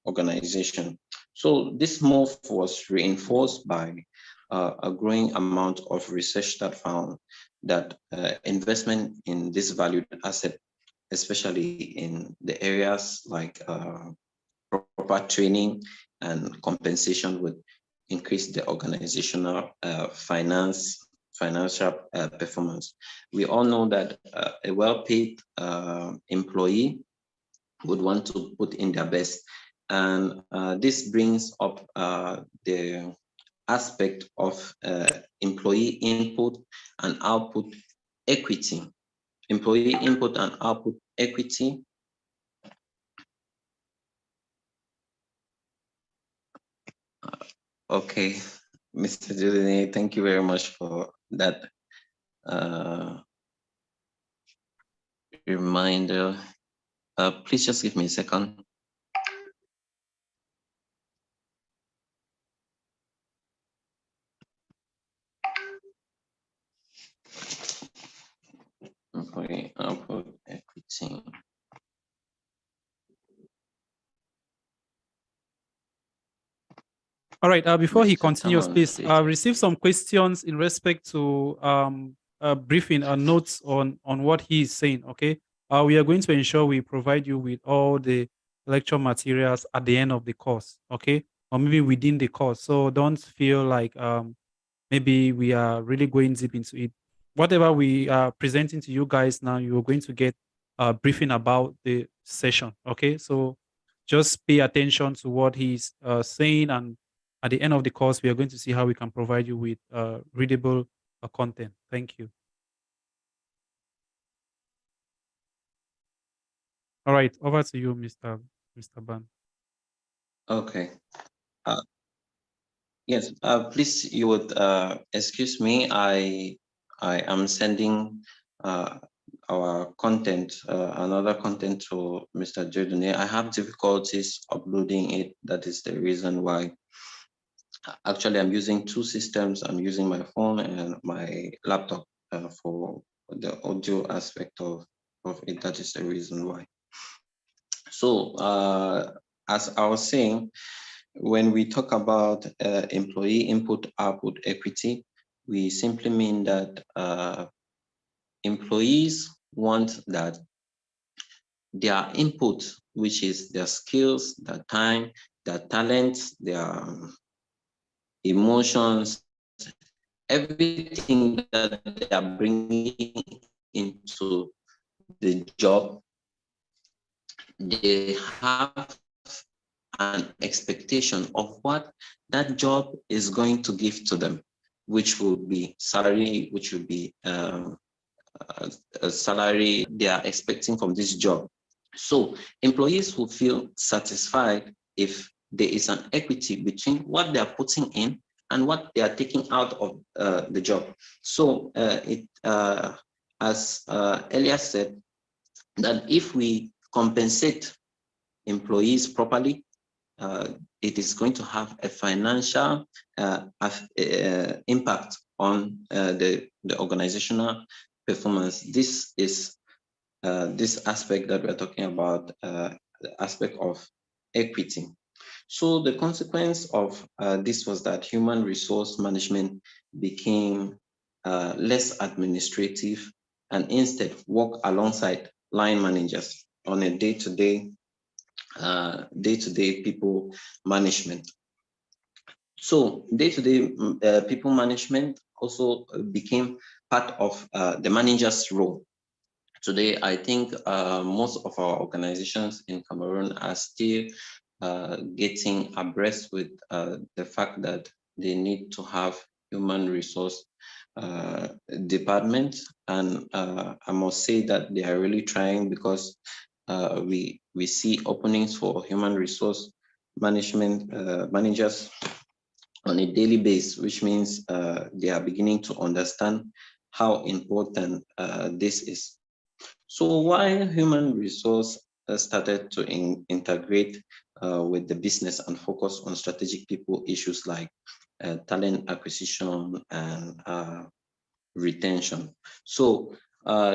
organization. So this move was reinforced by a growing amount of research that found that investment in this valued asset, especially in the areas like proper training and compensation, would increase the organizational financial performance. We all know that a well-paid employee would want to put in their best. And this brings up the aspect of employee input and output equity. Employee input and output equity Okay, Mr. Julian, thank you very much for that reminder. Please just give me a second. Employee output equity. All right. Before he Mr. continues, Taman, please please. receive some questions in respect to briefing notes on what he is saying. Okay. We are going to ensure we provide you with all the lecture materials at the end of the course. Okay, or maybe within the course. So don't feel like maybe we are really going deep into it. Whatever we are presenting to you guys now, you are going to get a briefing about the session. Okay, so just pay attention to what he's saying, and at the end of the course, we are going to see how we can provide you with readable content. Thank you. All right, over to you, Mr. Ban. Okay. Yes, please, you would excuse me. I am sending our content, another content to Mr. Jodune. I have difficulties uploading it. That is the reason why. Actually, I'm using two systems. I'm using my phone and my laptop. for the audio aspect of it. That is the reason why. So as I was saying, when we talk about employee input output equity, we simply mean that employees want that their input, which is their skills, their time, their talents, their emotions, everything that they are bringing into the job, they have an expectation of what that job is going to give to them, which will be salary, which will be a salary they are expecting from this job. So employees will feel satisfied if there is an equity between what they are putting in and what they are taking out of the job. So as earlier said, that if we compensate employees properly, it is going to have a financial impact on the organizational performance. This is this aspect that we're talking about, the aspect of equity. So the consequence of this was that human resource management became less administrative and instead work alongside line managers on a day-to-day people management. So day-to-day people management also became part of the manager's role. Today, I think most of our organizations in Cameroon are still getting abreast with the fact that they need to have human resource department. And I must say that they are really trying, because we see openings for human resource management managers on a daily basis, which means they are beginning to understand how important this is. So while human resource started to integrate with the business and focus on strategic people issues like talent acquisition and retention. So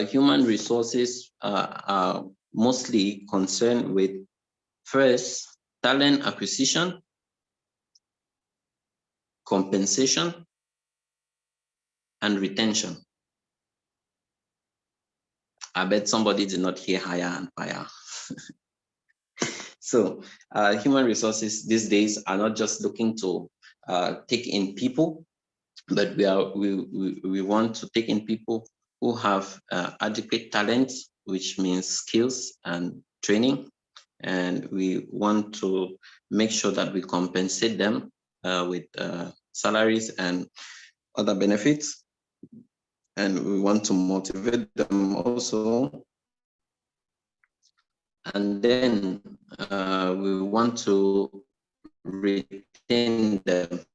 human resources are mostly concerned with, first, talent acquisition, compensation, and retention. I bet somebody did not hear hire and fire. So human resources these days are not just looking to take in people, but we want to take in people who have adequate talents, which means skills and training. And we want to make sure that we compensate them with salaries and other benefits. And we want to motivate them also. And then we want to retain them.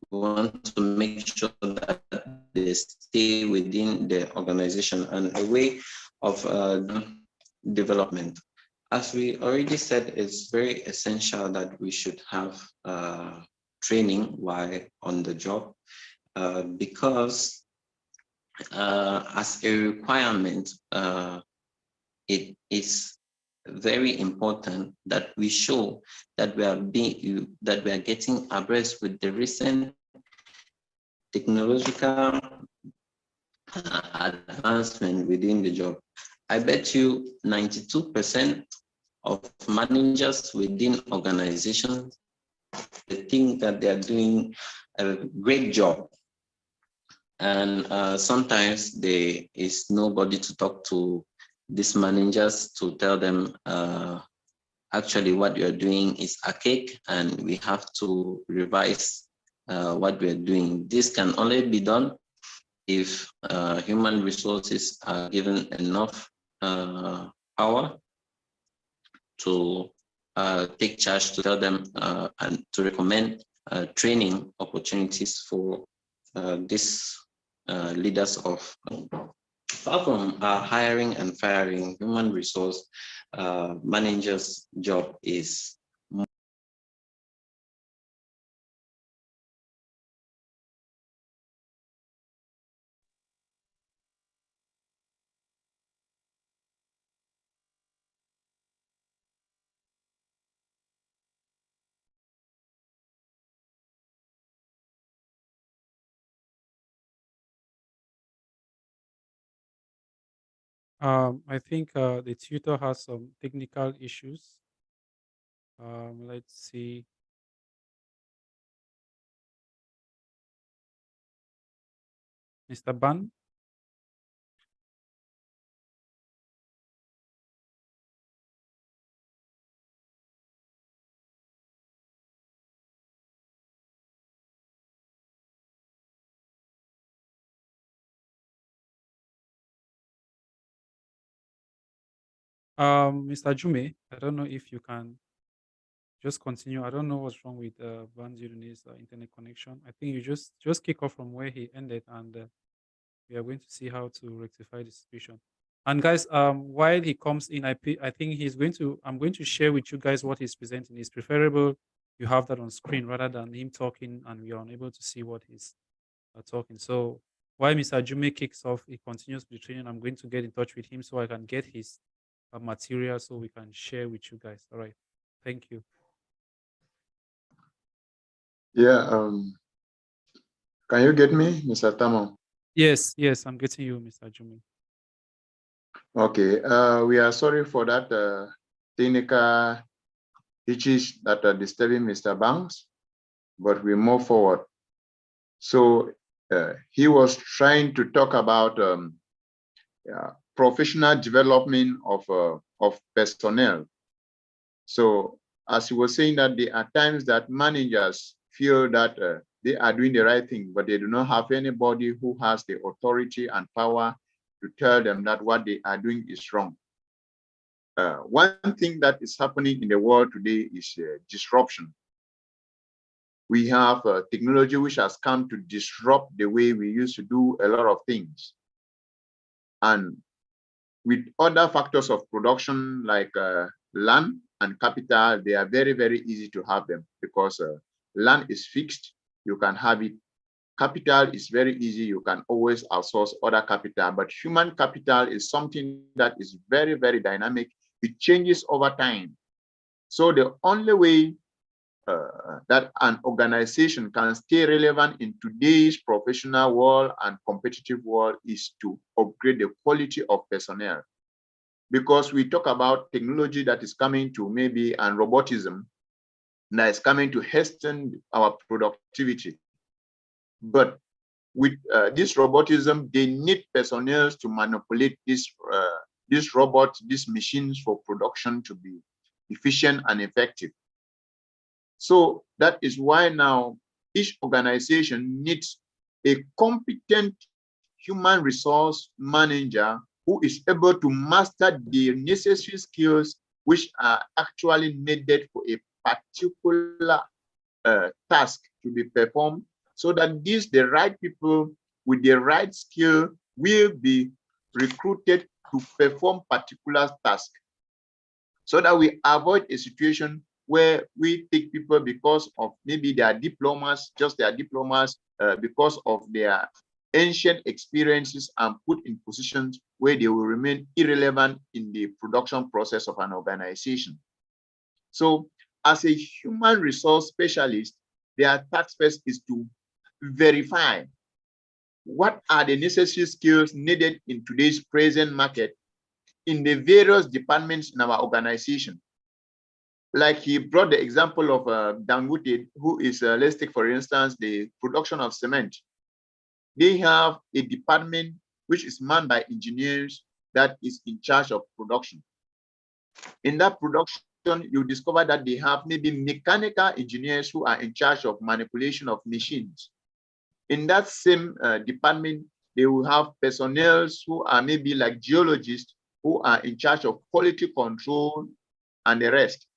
We want to make sure that they stay within the organization and a way of development. As we already said, it's very essential that we should have training while on the job because as a requirement, it is very important that we show that we are getting abreast with the recent technological advancement within the job. I bet you 92% of managers within organizations think that they are doing a great job. And sometimes there is nobody to talk to these managers to tell them actually what you're doing is archaic and we have to revise what we're doing. This can only be done if human resources are given enough power to take charge, to tell them and to recommend training opportunities for these leaders of. Apart from hiring and firing, human resource managers' job is I think the tutor has some technical issues. Let's see. Mr. Ban. Mr. Jume, I don't know if you can just continue. I don't know what's wrong with Van Zirune's internet connection. I think you just kick off from where he ended, and we are going to see how to rectify the situation. And guys, while he comes in, I think he's going to. I'm going to share with you guys what he's presenting. It's preferable you have that on screen rather than him talking and we are unable to see what he's talking. So while Mr. Jume kicks off, he continues with the training. I'm going to get in touch with him so I can get his material so we can share with you guys. All right. Thank you. Yeah. Can you get me, Mr. Tamo? Yes, I'm getting you, Mr. Jume. Okay. We are sorry for that technical issues that are disturbing Mr. Banks, but we move forward. So he was trying to talk about professional development of personnel. So as he was saying that there are times that managers feel that they are doing the right thing, but they do not have anybody who has the authority and power to tell them that what they are doing is wrong. One thing that is happening in the world today is disruption. We have technology which has come to disrupt the way we used to do a lot of things. And with other factors of production like land and capital, they are very, very easy to have them because land is fixed, you can have it. Capital is very easy, you can always outsource other capital, but human capital is something that is very, very dynamic. It changes over time. So the only way that an organization can stay relevant in today's professional world and competitive world is to upgrade the quality of personnel. Because we talk about technology that is coming to maybe and robotism that is coming to hasten our productivity. But with this robotism, they need personnel to manipulate this robots, these machines for production to be efficient and effective. So that is why now each organization needs a competent human resource manager who is able to master the necessary skills which are actually needed for a particular task to be performed, so that the right people with the right skill will be recruited to perform particular task, so that we avoid a situation where we take people because of maybe their diplomas, just their diplomas, because of their ancient experiences, and put in positions where they will remain irrelevant in the production process of an organization. So as a human resource specialist, their task first is to verify what are the necessary skills needed in today's present market in the various departments in our organization. Like he brought the example of Dangote, who is, let's take for instance, the production of cement. They have a department which is manned by engineers that is in charge of production. In that production, you discover that they have maybe mechanical engineers who are in charge of manipulation of machines. In that same department, they will have personnel who are maybe like geologists who are in charge of quality control and the rest.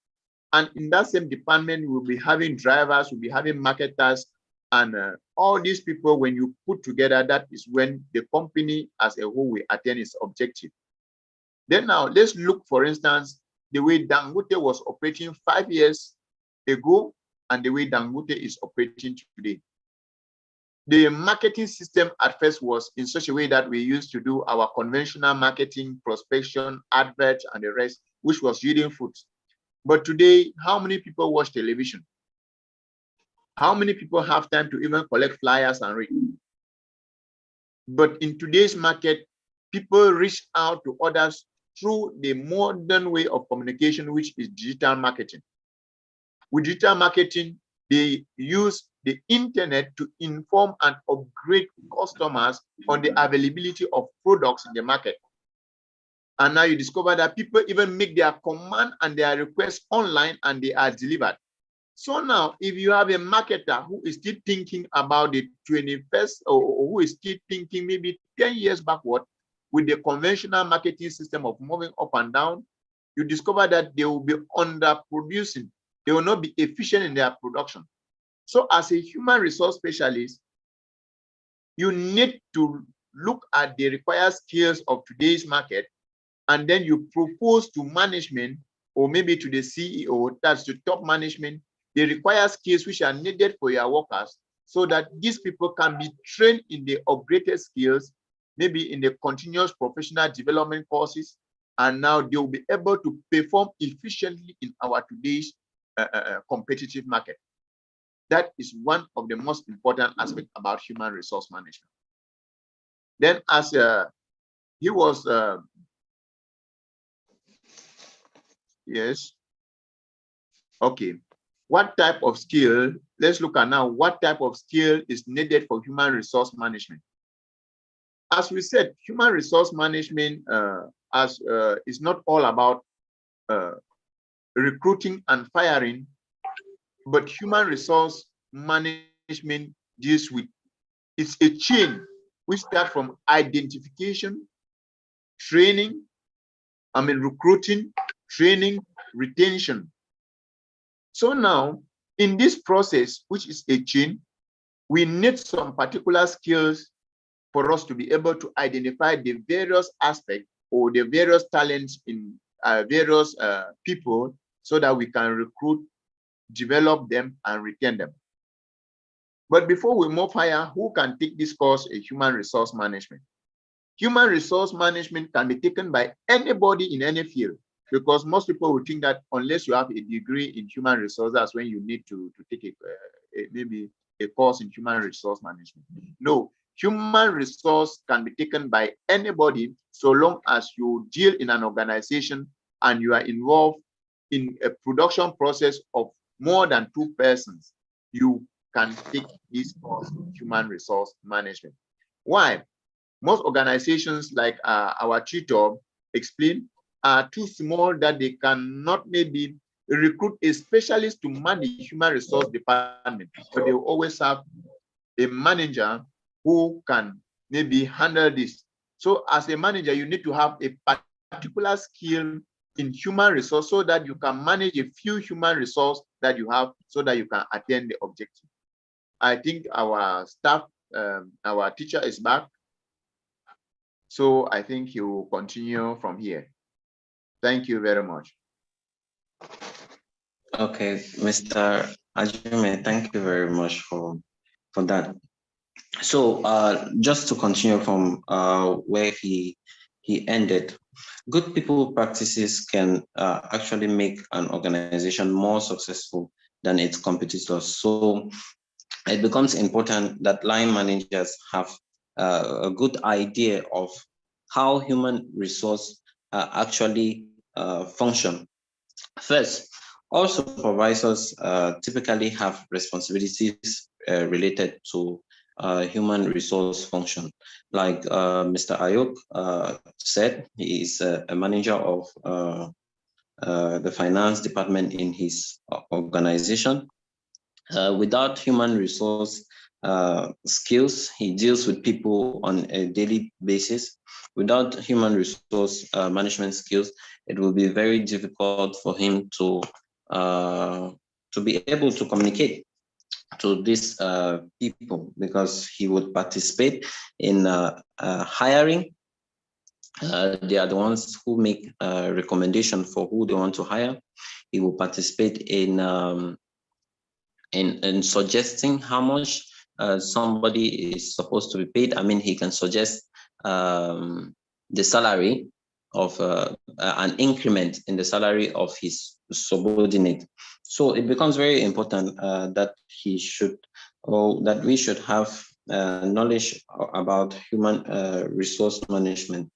And in that same department, we'll be having drivers, we'll be having marketers, and all these people, when you put together, that is when the company as a whole will attain its objective. Then now, let's look, for instance, the way Dangote was operating 5 years ago and the way Dangote is operating today. The marketing system at first was in such a way that we used to do our conventional marketing, prospection, adverts, and the rest, which was yielding fruits. But today, how many people watch television? How many people have time to even collect flyers and read? But in today's market, people reach out to others through the modern way of communication, which is digital marketing. With digital marketing, they use the internet to inform and upgrade customers on the availability of products in the market. And now you discover that people even make their command and their requests online and they are delivered. So now, if you have a marketer who is still thinking about the 21st, or who is still thinking maybe 10 years backward with the conventional marketing system of moving up and down, you discover that they will be underproducing. They will not be efficient in their production. So as a human resource specialist, you need to look at the required skills of today's market, and then you propose to management, or maybe to the CEO, that's to top management, the required skills which are needed for your workers, so that these people can be trained in the upgraded skills, maybe in the continuous professional development courses, and now they will be able to perform efficiently in our today's competitive market. That is one of the most important aspects about human resource management. Then, as he was, yes, okay. What type of skill? Let's look at now what type of skill is needed for human resource management. As we said, human resource management is not all about recruiting and firing, but human resource management deals with, it's a chain which starts from identification, training, recruiting, training, retention. So now, in this process, which is a chain, we need some particular skills for us to be able to identify the various aspects or the various talents in various people, so that we can recruit, develop them, and retain them. But before we move higher, who can take this course, a human resource management? Human resource management can be taken by anybody in any field, because most people will think that unless you have a degree in human resources, that's when you need to take maybe a course in human resource management. No, human resource can be taken by anybody, so long as you deal in an organization and you are involved in a production process of more than 2 persons. You can take this course in human resource management. Why? Most organizations, like our tutor explained, are too small that they cannot maybe recruit a specialist to manage human resource department, but they will always have a manager who can maybe handle this. So as a manager, you need to have a particular skill in human resource, so that you can manage a few human resource that you have, so that you can attain the objective. I think our staff, our teacher is back. So I think he will continue from here. Thank you very much. Okay, Mr. Ajume, thank you very much for that. So just to continue from where he ended, good people practices can actually make an organization more successful than its competitors. So it becomes important that line managers have a good idea of how human resource actually function. First, all supervisors typically have responsibilities related to human resource function. Like Mr. Ayuk said, he is a manager of the finance department in his organization. Without human resource skills, he deals with people on a daily basis. Without human resource management skills, it will be very difficult for him to be able to communicate to these people, because he would participate in hiring. They are the ones who make a recommendation for who they want to hire. He will participate in suggesting how much somebody is supposed to be paid. I mean, he can suggest the salary of an increment in the salary of his subordinate. So it becomes very important that he should, or that we should have knowledge about human resource management.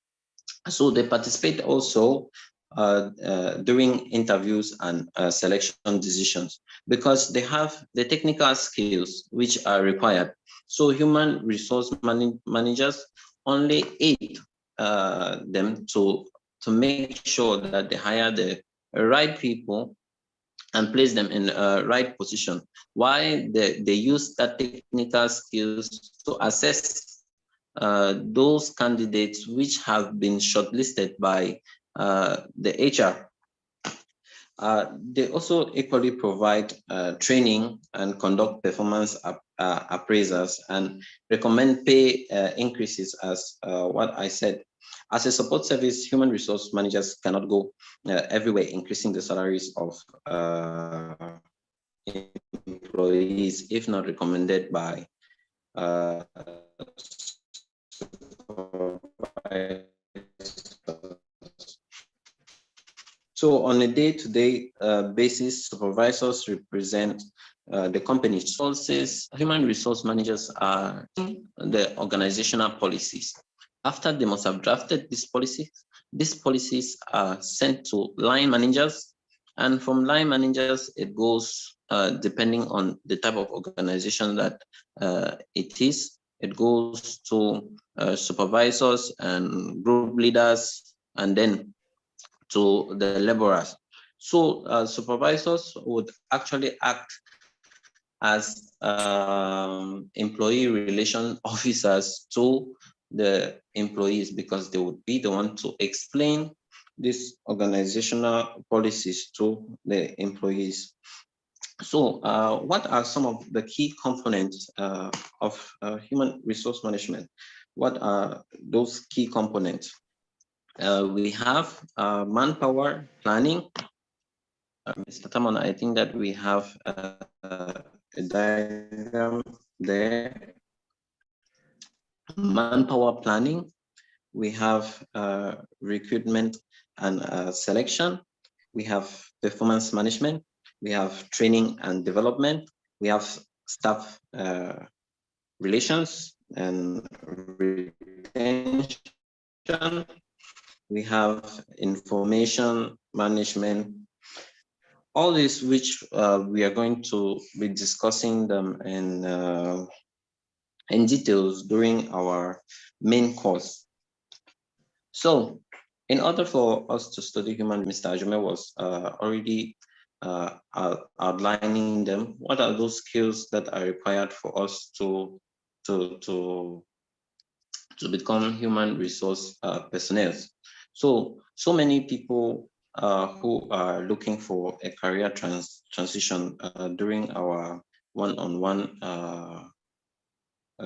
So they participate also during interviews and selection decisions because they have the technical skills which are required. So human resource managers only aid them to make sure that they hire the right people and place them in a right position. Why they use that technical skills to assess those candidates which have been shortlisted by the HR. They also equally provide training and conduct performance appraisals and recommend pay increases as what I said. As a support service, human resource managers cannot go everywhere increasing the salaries of employees if not recommended by so on a day-to-day basis, supervisors represent the company sources. Human resource managers are the organizational policies. After they must have drafted these policies are sent to line managers. And from line managers, it goes, depending on the type of organization that it is, it goes to supervisors and group leaders, and then to the laborers. So supervisors would actually act as employee relation officers to the employees because they would be the one to explain these organizational policies to the employees. So what are some of the key components of human resource management? What are those key components? We have manpower planning. Mr. Tamon, I think that we have a diagram there. Manpower planning. We have recruitment and selection. We have performance management. We have training and development. We have staff relations and retention. We have information management. All this which we are going to be discussing them in details during our main course. So in order for us to study human, Mr. Ajume was already outlining them. What are those skills that are required for us to become human resource personnel? So many people who are looking for a career transition during our one-on-one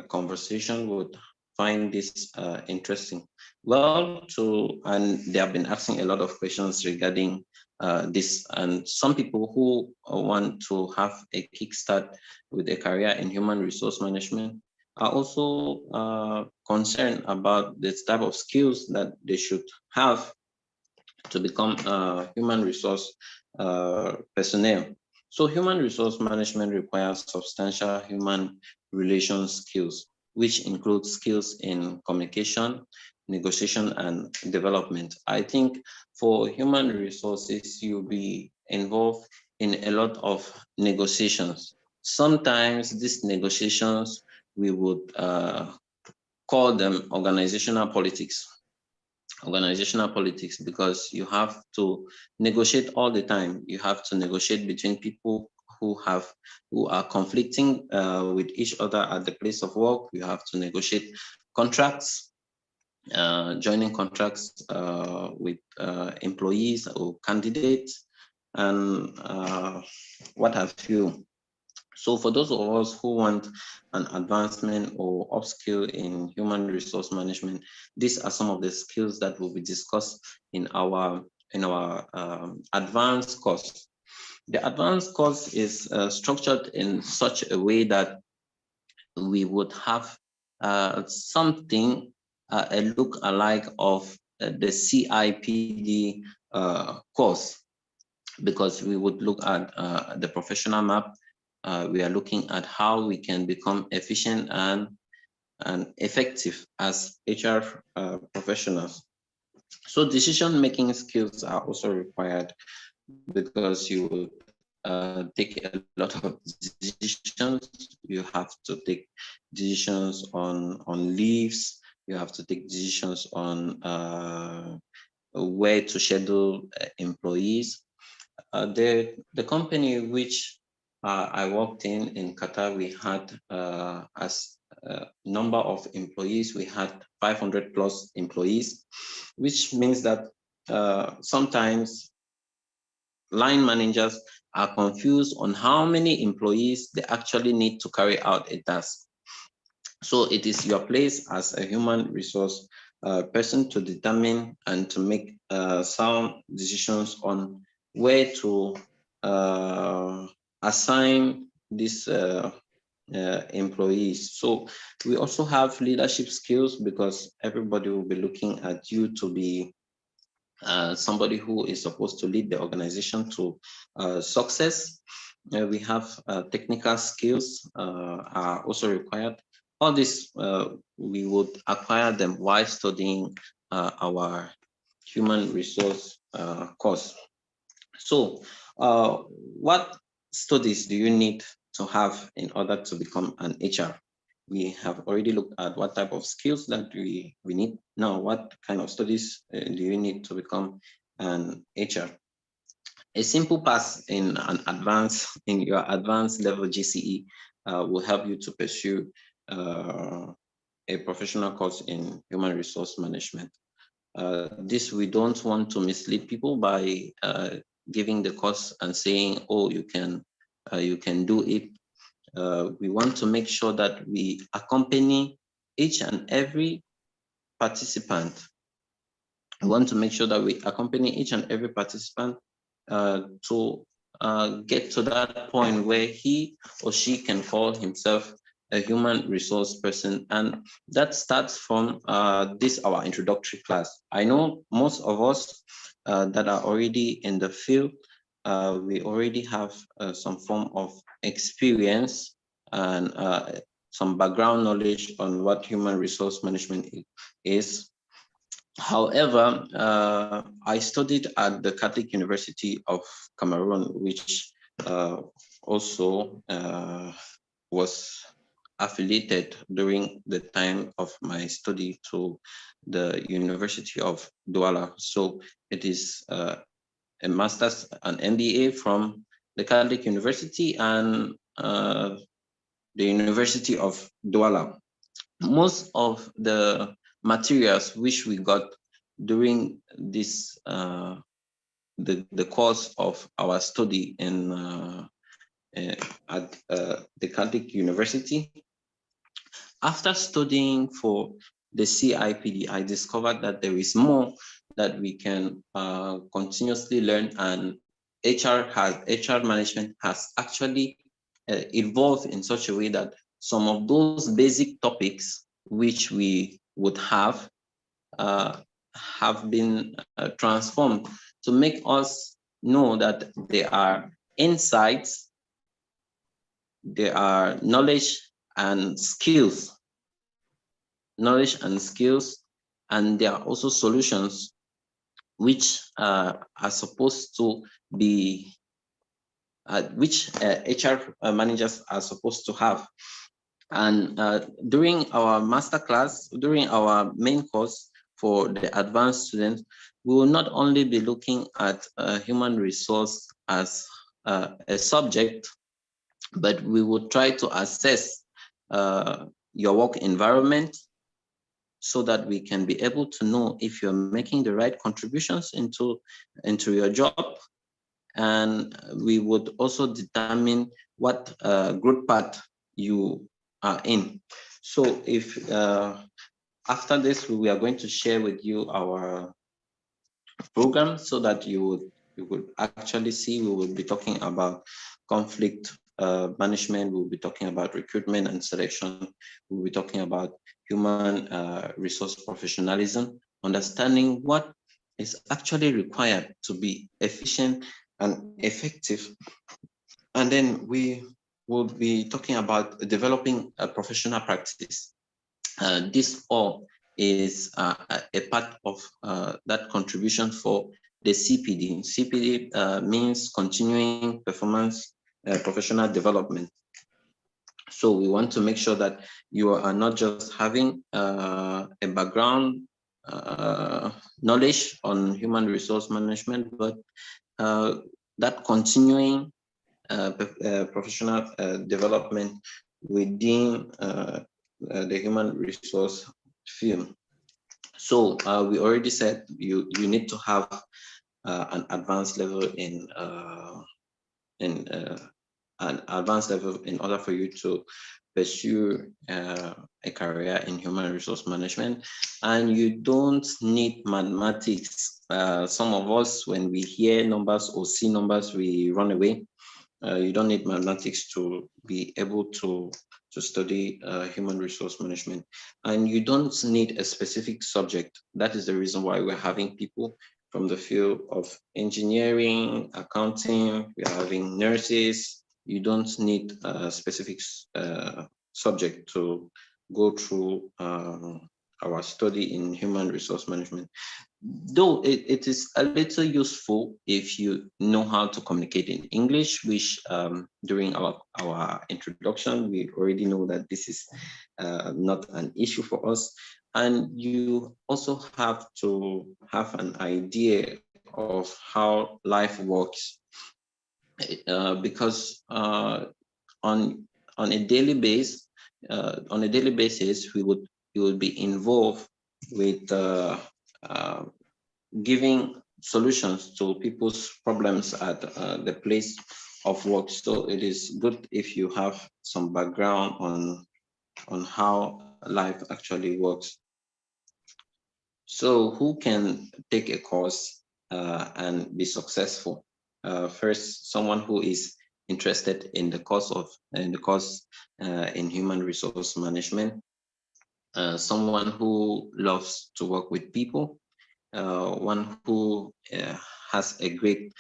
conversation would find this interesting. Well, and they have been asking a lot of questions regarding this, and some people who want to have a kickstart with a career in human resource management are also concerned about the type of skills that they should have to become human resource personnel. So human resource management requires substantial human relations skills, which include skills in communication, negotiation, and development. I think for human resources, you'll be involved in a lot of negotiations. Sometimes these negotiations, we would call them organizational politics because you have to negotiate all the time. You have to negotiate between people who are conflicting with each other at the place of work. You have to negotiate contracts, joining contracts with employees or candidates, and what have you. So for those of us who want an advancement or upskill in human resource management, these are some of the skills that will be discussed in our advanced course. The advanced course is structured in such a way that we would have something, a look-alike of the CIPD course, because we would look at the professional map. We are looking at how we can become efficient and effective as HR professionals. So decision-making skills are also required because you would take a lot of decisions. You have to take decisions on leaves. You have to take decisions on where to schedule employees. The company which I worked in Qatar, we had as number of employees, we had 500 plus employees, which means that sometimes line managers are confused on how many employees they actually need to carry out a task. So it is your place as a human resource person to determine and to make sound decisions on where to assign these employees. So we also have leadership skills because everybody will be looking at you to be somebody who is supposed to lead the organization to success. We have technical skills are also required. All this, we would acquire them while studying our human resource course. So what studies do you need to have in order to become an HR? We have already looked at what type of skills that we need. Now, what kind of studies do you need to become an HR? A simple pass in your advanced level GCE will help you to pursue a professional course in human resource management. This, we don't want to mislead people by giving the course and saying, oh, you can do it. We want to make sure that we accompany each and every participant. We want to make sure that we accompany each and every participant to get to that point where he or she can call himself a human resource person. And that starts from our introductory class. I know most of us that are already in the field, we already have some form of experience and some background knowledge on what human resource management is. However, I studied at the Catholic University of Cameroon, which also was affiliated during the time of my study to the University of Douala. So it is a master's, an MBA from the Catholic University and the University of Douala. Most of the materials which we got during this the course of our study in at the Catholic University. After studying for the CIPD, I discovered that there is more that we can continuously learn, and HR management has actually evolved in such a way that some of those basic topics which we would have been transformed to make us know that there are insights, there are knowledge and skills, and there are also solutions which are supposed to be, which HR managers are supposed to have. And during our masterclass, during our main course for the advanced students, we will not only be looking at human resource as a subject, but we will try to assess your work environment so that we can be able to know if you're making the right contributions into your job. And we would also determine what growth path you are in. So if after this, we are going to share with you our program so that you would actually see. We will be talking about conflict management. We'll be talking about recruitment and selection. We'll be talking about human resource professionalism, understanding what is actually required to be efficient and effective. And then we will be talking about developing a professional practice. This all is a part of that contribution for the CPD. CPD means continuing performance professional development. So we want to make sure that you are not just having a background knowledge on human resource management, but that continuing professional development within the human resource field. So we already said you need to have an advanced level in order for you to pursue a career in human resource management. And you don't need mathematics. Some of us, when we hear numbers or see numbers, we run away. You don't need mathematics to be able to study human resource management. And you don't need a specific subject. That is the reason why we're having people from the field of engineering, accounting, we're having nurses. You don't need a specific subject to go through our study in human resource management. Though it is a little useful if you know how to communicate in English, which during our introduction, we already know that this is not an issue for us. And you also have to have an idea of how life works, because on a daily basis, you would be involved with giving solutions to people's problems at the place of work. So it is good if you have some background on how life actually works. So who can take a course and be successful? First, someone who is interested in the course in human resource management, someone who loves to work with people, one who has a great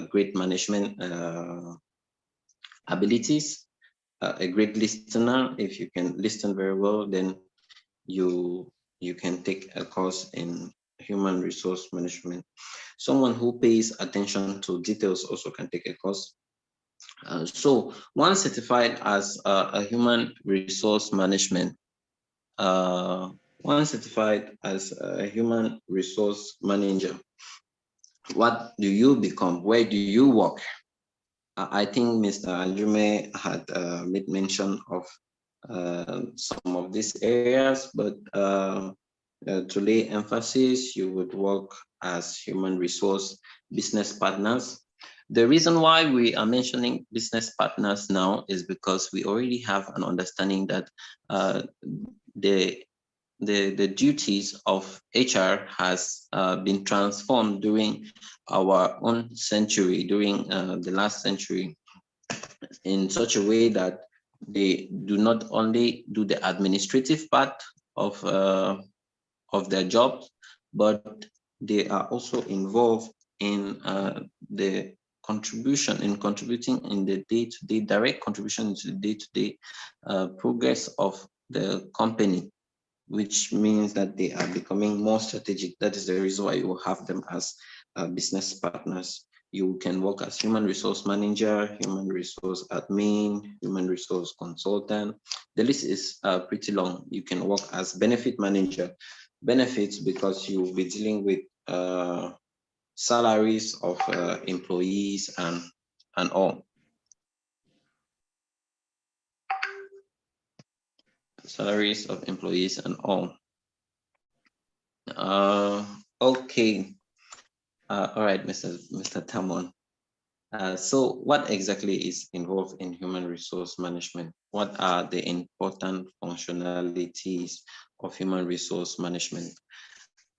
great management abilities, a great listener. If you can listen very well, then you can take a course in human resource management. Someone who pays attention to details also can take a course. So once certified as a human resource management, once certified as a human resource manager, what do you become? Where do you work? I think Mr. Ajume had made mention of some of these areas, but to lay emphasis, you would work as human resource business partners. The reason why we are mentioning business partners now is because we already have an understanding that the duties of HR has been transformed during our own century, during the last century, in such a way that they do not only do the administrative part of their jobs, but they are also involved in the contributing in the day-to-day, direct contribution to the day-to-day progress of the company, which means that they are becoming more strategic. That is the reason why you have them as business partners. You can work as human resource manager, human resource admin, human resource consultant. The list is pretty long. You can work as benefit manager. Benefits because you will be dealing with salaries of employees and all. Salaries of employees and all. Okay. All right, Mr. Tamon. So what exactly is involved in human resource management? What are the important functionalities of human resource management?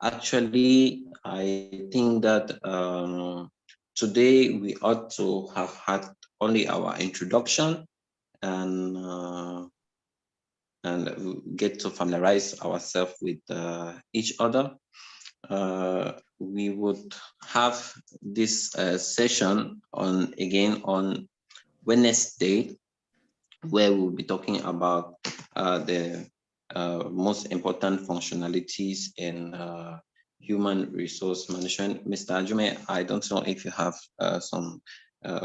Actually, I think that today we ought to have had only our introduction and get to familiarize ourselves with each other. We would have this session again on Wednesday, where we'll be talking about the most important functionalities in human resource management. Mr. Ajume, I don't know if you have some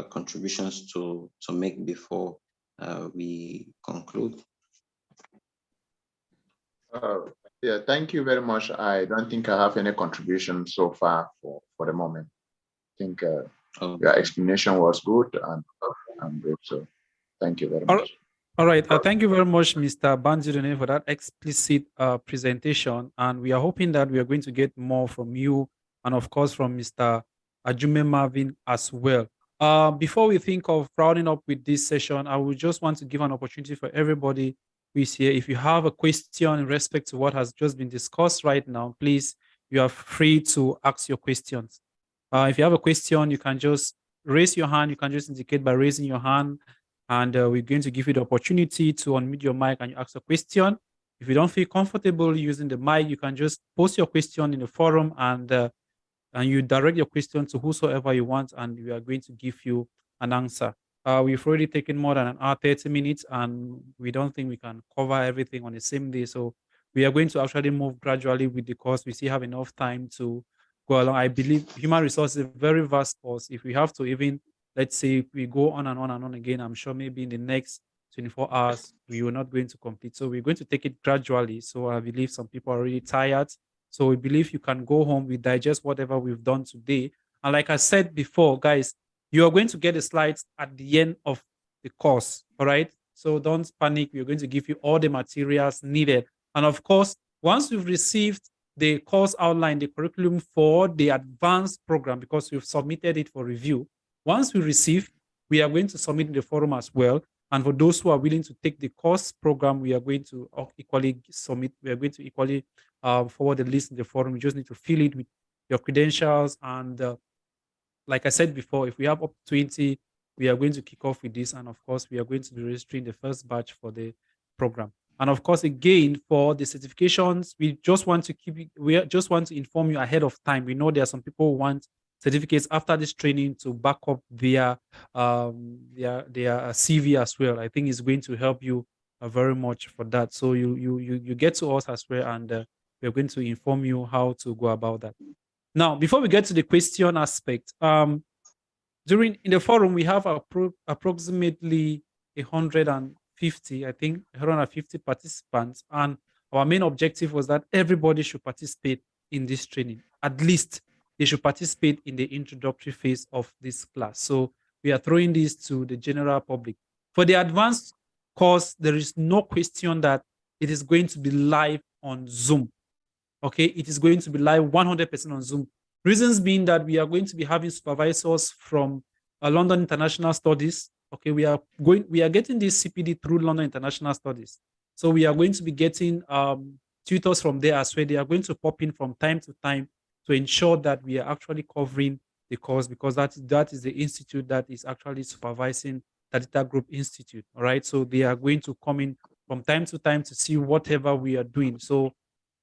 contributions to make before we conclude. Yeah, thank you very much. I don't think I have any contribution so far for the moment. I think your explanation was good and good. So thank you very much. All right. Thank you very much, Mr. Banzirune, for that explicit presentation. And we are hoping that we are going to get more from you and, of course, from Mr. Ajume Marvin as well. Before we think of rounding up with this session, I would just want to give an opportunity for everybody who is here. If you have a question in respect to what has just been discussed right now, please, you are free to ask your questions. If you have a question, you can just raise your hand. You can just indicate by raising your hand, and we're going to give you the opportunity to unmute your mic and you ask a question. If you don't feel comfortable using the mic, you can just post your question in the forum, and you direct your question to whosoever you want, and we are going to give you an answer. We've already taken more than an hour, 30 minutes, and we don't think we can cover everything on the same day. So we are going to actually move gradually with the course. We still have enough time to go along. I believe human resources is a very vast course. If we have to even, let's say, we go on and on and on again, I'm sure maybe in the next 24 hours, we are not going to complete. So we're going to take it gradually. So I believe some people are really tired. So we believe you can go home, we digest whatever we've done today. And like I said before, guys, you are going to get the slides at the end of the course, all right? So don't panic. We're going to give you all the materials needed. And of course, once you've received the course outline, the curriculum for the advanced program, because we've submitted it for review, once we receive, we are going to submit in the forum as well. And for those who are willing to take the course program, we are going to equally submit, we are going to equally forward the list in the forum. You just need to fill it with your credentials. And like I said before, if we have up to 20, we are going to kick off with this. And of course, we are going to be registering the first batch for the program. And of course, again, for the certifications, we just want to inform you ahead of time. We know there are some people who want certificates after this training to back up their CV as well. I think it's going to help you very much for that. So you get to us as well, and we're going to inform you how to go about that. Now, before we get to the question aspect, in the forum we have approximately 150, I think 150 participants, and our main objective was that everybody should participate in this training. At least they should participate in the introductory phase of this class. So we are throwing this to the general public. For the advanced course, there is no question that it is going to be live on Zoom. Okay, it is going to be live 100% on Zoom. Reasons being that we are going to be having supervisors from London International Studies. Okay, we are getting this CPD through London International Studies. So we are going to be getting tutors from there as well. They are going to pop in from time to time to ensure that we are actually covering the course, because that is the institute that is actually supervising the Data Group Institute. All right, so they are going to come in from time to time to see whatever we are doing. So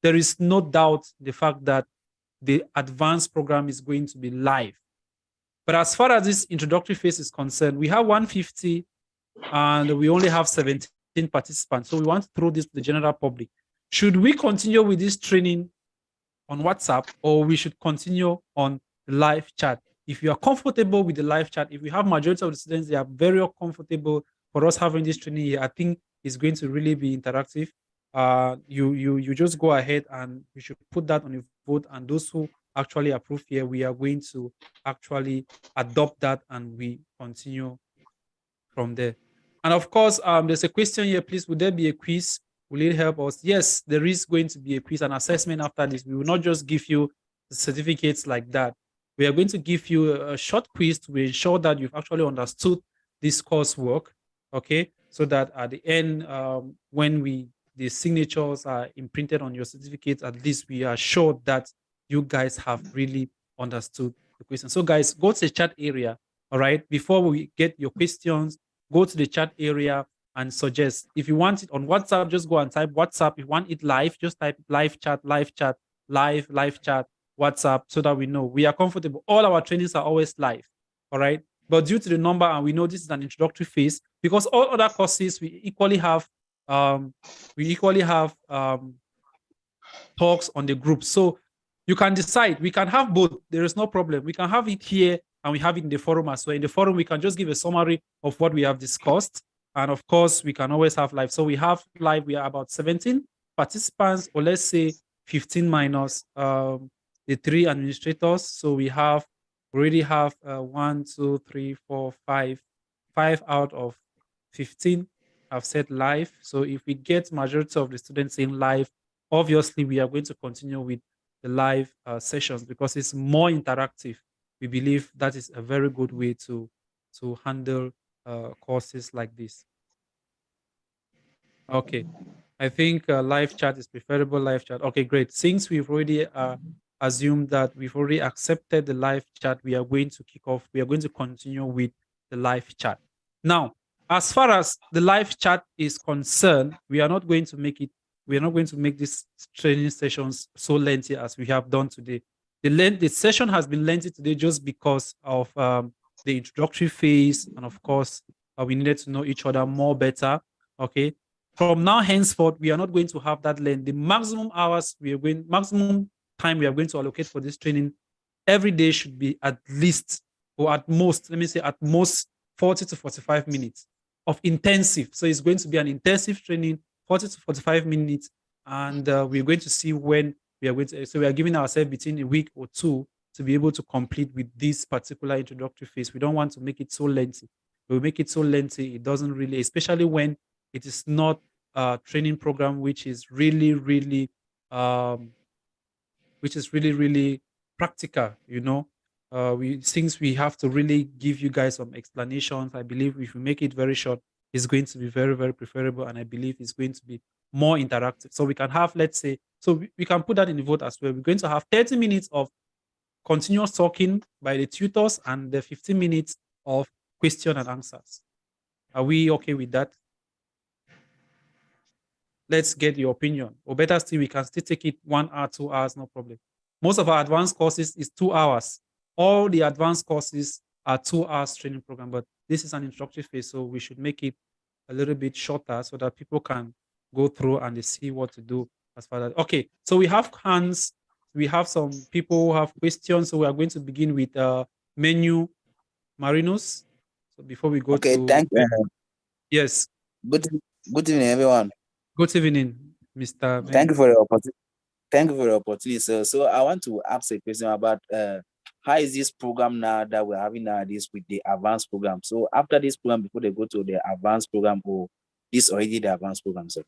there is no doubt the fact that the advanced program is going to be live. But as far as this introductory phase is concerned, we have 150 and we only have 17 participants. So we want to throw this to the general public. Should we continue with this training on WhatsApp, or we should continue on the live chat? If you are comfortable with the live chat, if we have majority of the students, they are very comfortable for us having this training here, I think it's going to really be interactive. You just go ahead and you should put that on a vote, and those who actually approve here, we are going to actually adopt that and we continue from there. And of course, there's a question here, please, would there be a quiz? Will it help us? Yes, there is going to be a quiz and assessment after this. We will not just give you the certificates like that. We are going to give you a short quiz to ensure that you've actually understood this coursework, okay? So that at the end, when the signatures are imprinted on your certificates, at least we are sure that you guys have really understood the question. So guys, go to the chat area, all right? Before we get your questions, go to the chat area and suggest. If you want it on WhatsApp, just go and type WhatsApp. If you want it live, just type live chat, live chat, live chat, WhatsApp, so that we know. We are comfortable. All our trainings are always live, all right? But due to the number, and we know this is an introductory phase, because all other courses, we equally have we equally have talks on the group. So you can decide. We can have both. There is no problem. We can have it here and we have it in the forum as well. In the forum, we can just give a summary of what we have discussed. And of course, we can always have live. So we have live. We are about 17 participants, or let's say 15 minus the 3 administrators. So we already have 1, 2, 3, 4, 5, 5 out of 15 have said live. So if we get majority of the students saying live, obviously we are going to continue with the live sessions because it's more interactive. We believe that is a very good way to handle courses like this. Okay, I think live chat is preferable. Live chat. Okay, great. Since we've already assumed that we've already accepted the live chat, we are going to kick off. We are going to continue with the live chat. Now, as far as the live chat is concerned, we are not going to make it. We are not going to make these training sessions so lengthy as we have done today. The session has been lengthy today just because of the introductory phase, and of course, we needed to know each other more better. Okay, from now henceforth, we are not going to have that length. The maximum hours maximum time we are going to allocate for this training every day should be at least, or at most, let me say at most 40 to 45 minutes of intensive. So it's going to be an intensive training, 40 to 45 minutes. And we're going to see when we are going to, so we are giving ourselves between a week or two to be able to complete with this particular introductory phase. We don't want to make it so lengthy. We make it so lengthy, it doesn't really, especially when it is not a training program which is really, really practical, you know. Since we have to really give you guys some explanations, I believe if we make it very short, it's going to be very, very preferable, and I believe it's going to be more interactive. So we can have, let's say, so we can put that in the vote as well. We're going to have 30 minutes of continuous talking by the tutors and the 15 minutes of question and answers. Are we okay with that? Let's get your opinion. Or better still, we can still take it 1 hour, 2 hours, no problem. Most of our advanced courses is 2 hours. All the advanced courses are 2 hours training program, but this is an introductory phase, so we should make it a little bit shorter so that people can go through and they see what to do as far as. Okay, so we have hands. We have some people who have questions, so we are going to begin with Menu Marinos. So before we go to thank you. Yes. Good evening, everyone. Good evening, Mr. Menu. Thank you for the opportunity. Thank you for the opportunity. So I want to ask a question about how is this program now that we're having nowadays with the advanced program? So after this program, before they go to the advanced program, or this already the advanced program, sir?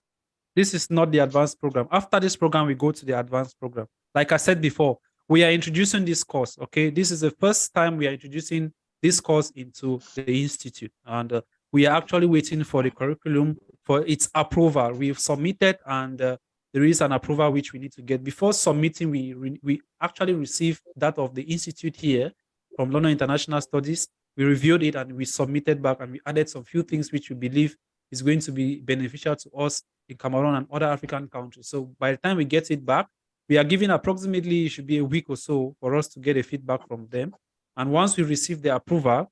This is not the advanced program. After this program, we go to the advanced program. Like I said before, we are introducing this course, okay? This is the first time we are introducing this course into the institute. And we are actually waiting for the curriculum for its approval. We've submitted, and there is an approval which we need to get. Before submitting, we actually received that of the institute here from London International Studies. We reviewed it and we submitted back, and we added some few things which we believe is going to be beneficial to us in Cameroon and other African countries. So by the time we get it back, we are giving approximately, it should be a week or so for us to get a feedback from them. And once we receive the approval,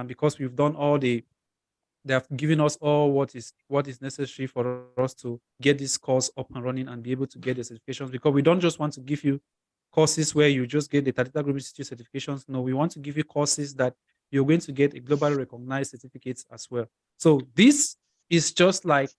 because we've done all they have given us all what is necessary for us to get this course up and running and be able to get the certifications, because we don't just want to give you courses where you just get the Tadita Group Institute certifications. No, we want to give you courses that you're going to get a globally recognized certificates as well. So this is just like,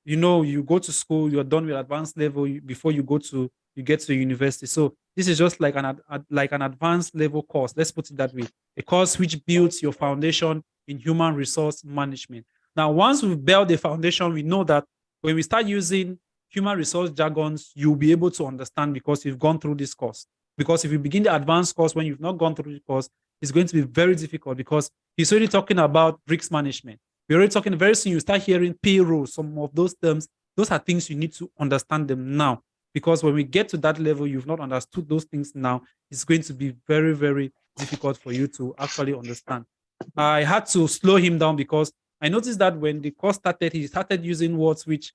you know, you go to school, you're done with advanced level before you get to university. So this is just like an advanced level course. Let's put it that way. A course which builds your foundation in human resource management. Now, once we've built the foundation, we know that when we start using human resource jargons, you'll be able to understand because you've gone through this course. Because if you begin the advanced course when you've not gone through the course, it's going to be very difficult because he's already talking about risk management. We're already talking very soon, you start hearing payroll, some of those terms. Those are things you need to understand them now. Because when we get to that level, you've not understood those things now, it's going to be very, very difficult for you to actually understand. I had to slow him down because I noticed that when the course started, he started using words which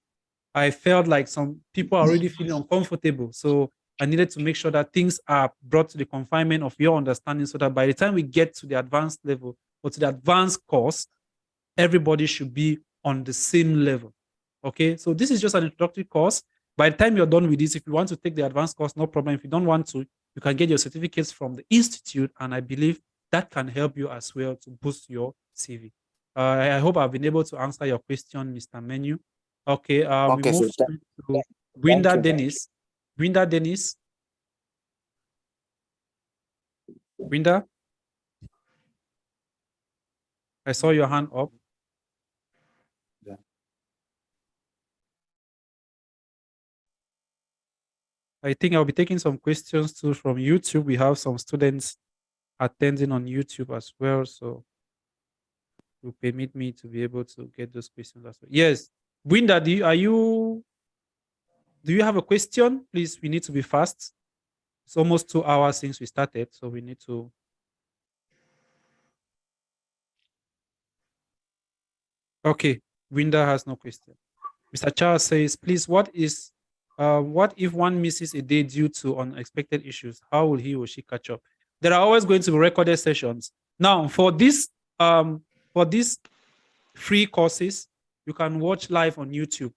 I felt like some people are already feeling uncomfortable. So I needed to make sure that things are brought to the confinement of your understanding so that by the time we get to the advanced level or to the advanced course, everybody should be on the same level. Okay, so this is just an introductory course. By the time you're done with this, if you want to take the advanced course, no problem. If you don't want to, you can get your certificates from the institute, and I believe that can help you as well to boost your CV. I hope I've been able to answer your question, Mr. Menu. Okay, we Okay, move so to Winda you. Dennis. Winda Dennis. Winda, I saw your hand up. Yeah. I think I'll be taking some questions too from YouTube. We have some students attending on YouTube as well, so will permit me to be able to get those questions as well. Yes, Winda, do you have a question? Please, we need to be fast. It's almost 2 hours since we started, so we need to. Okay, Winda has no question. Mr. Charles says, please, what if one misses a day due to unexpected issues? How will he or she catch up? There are always going to be recorded sessions. Now, for these free courses, you can watch live on YouTube.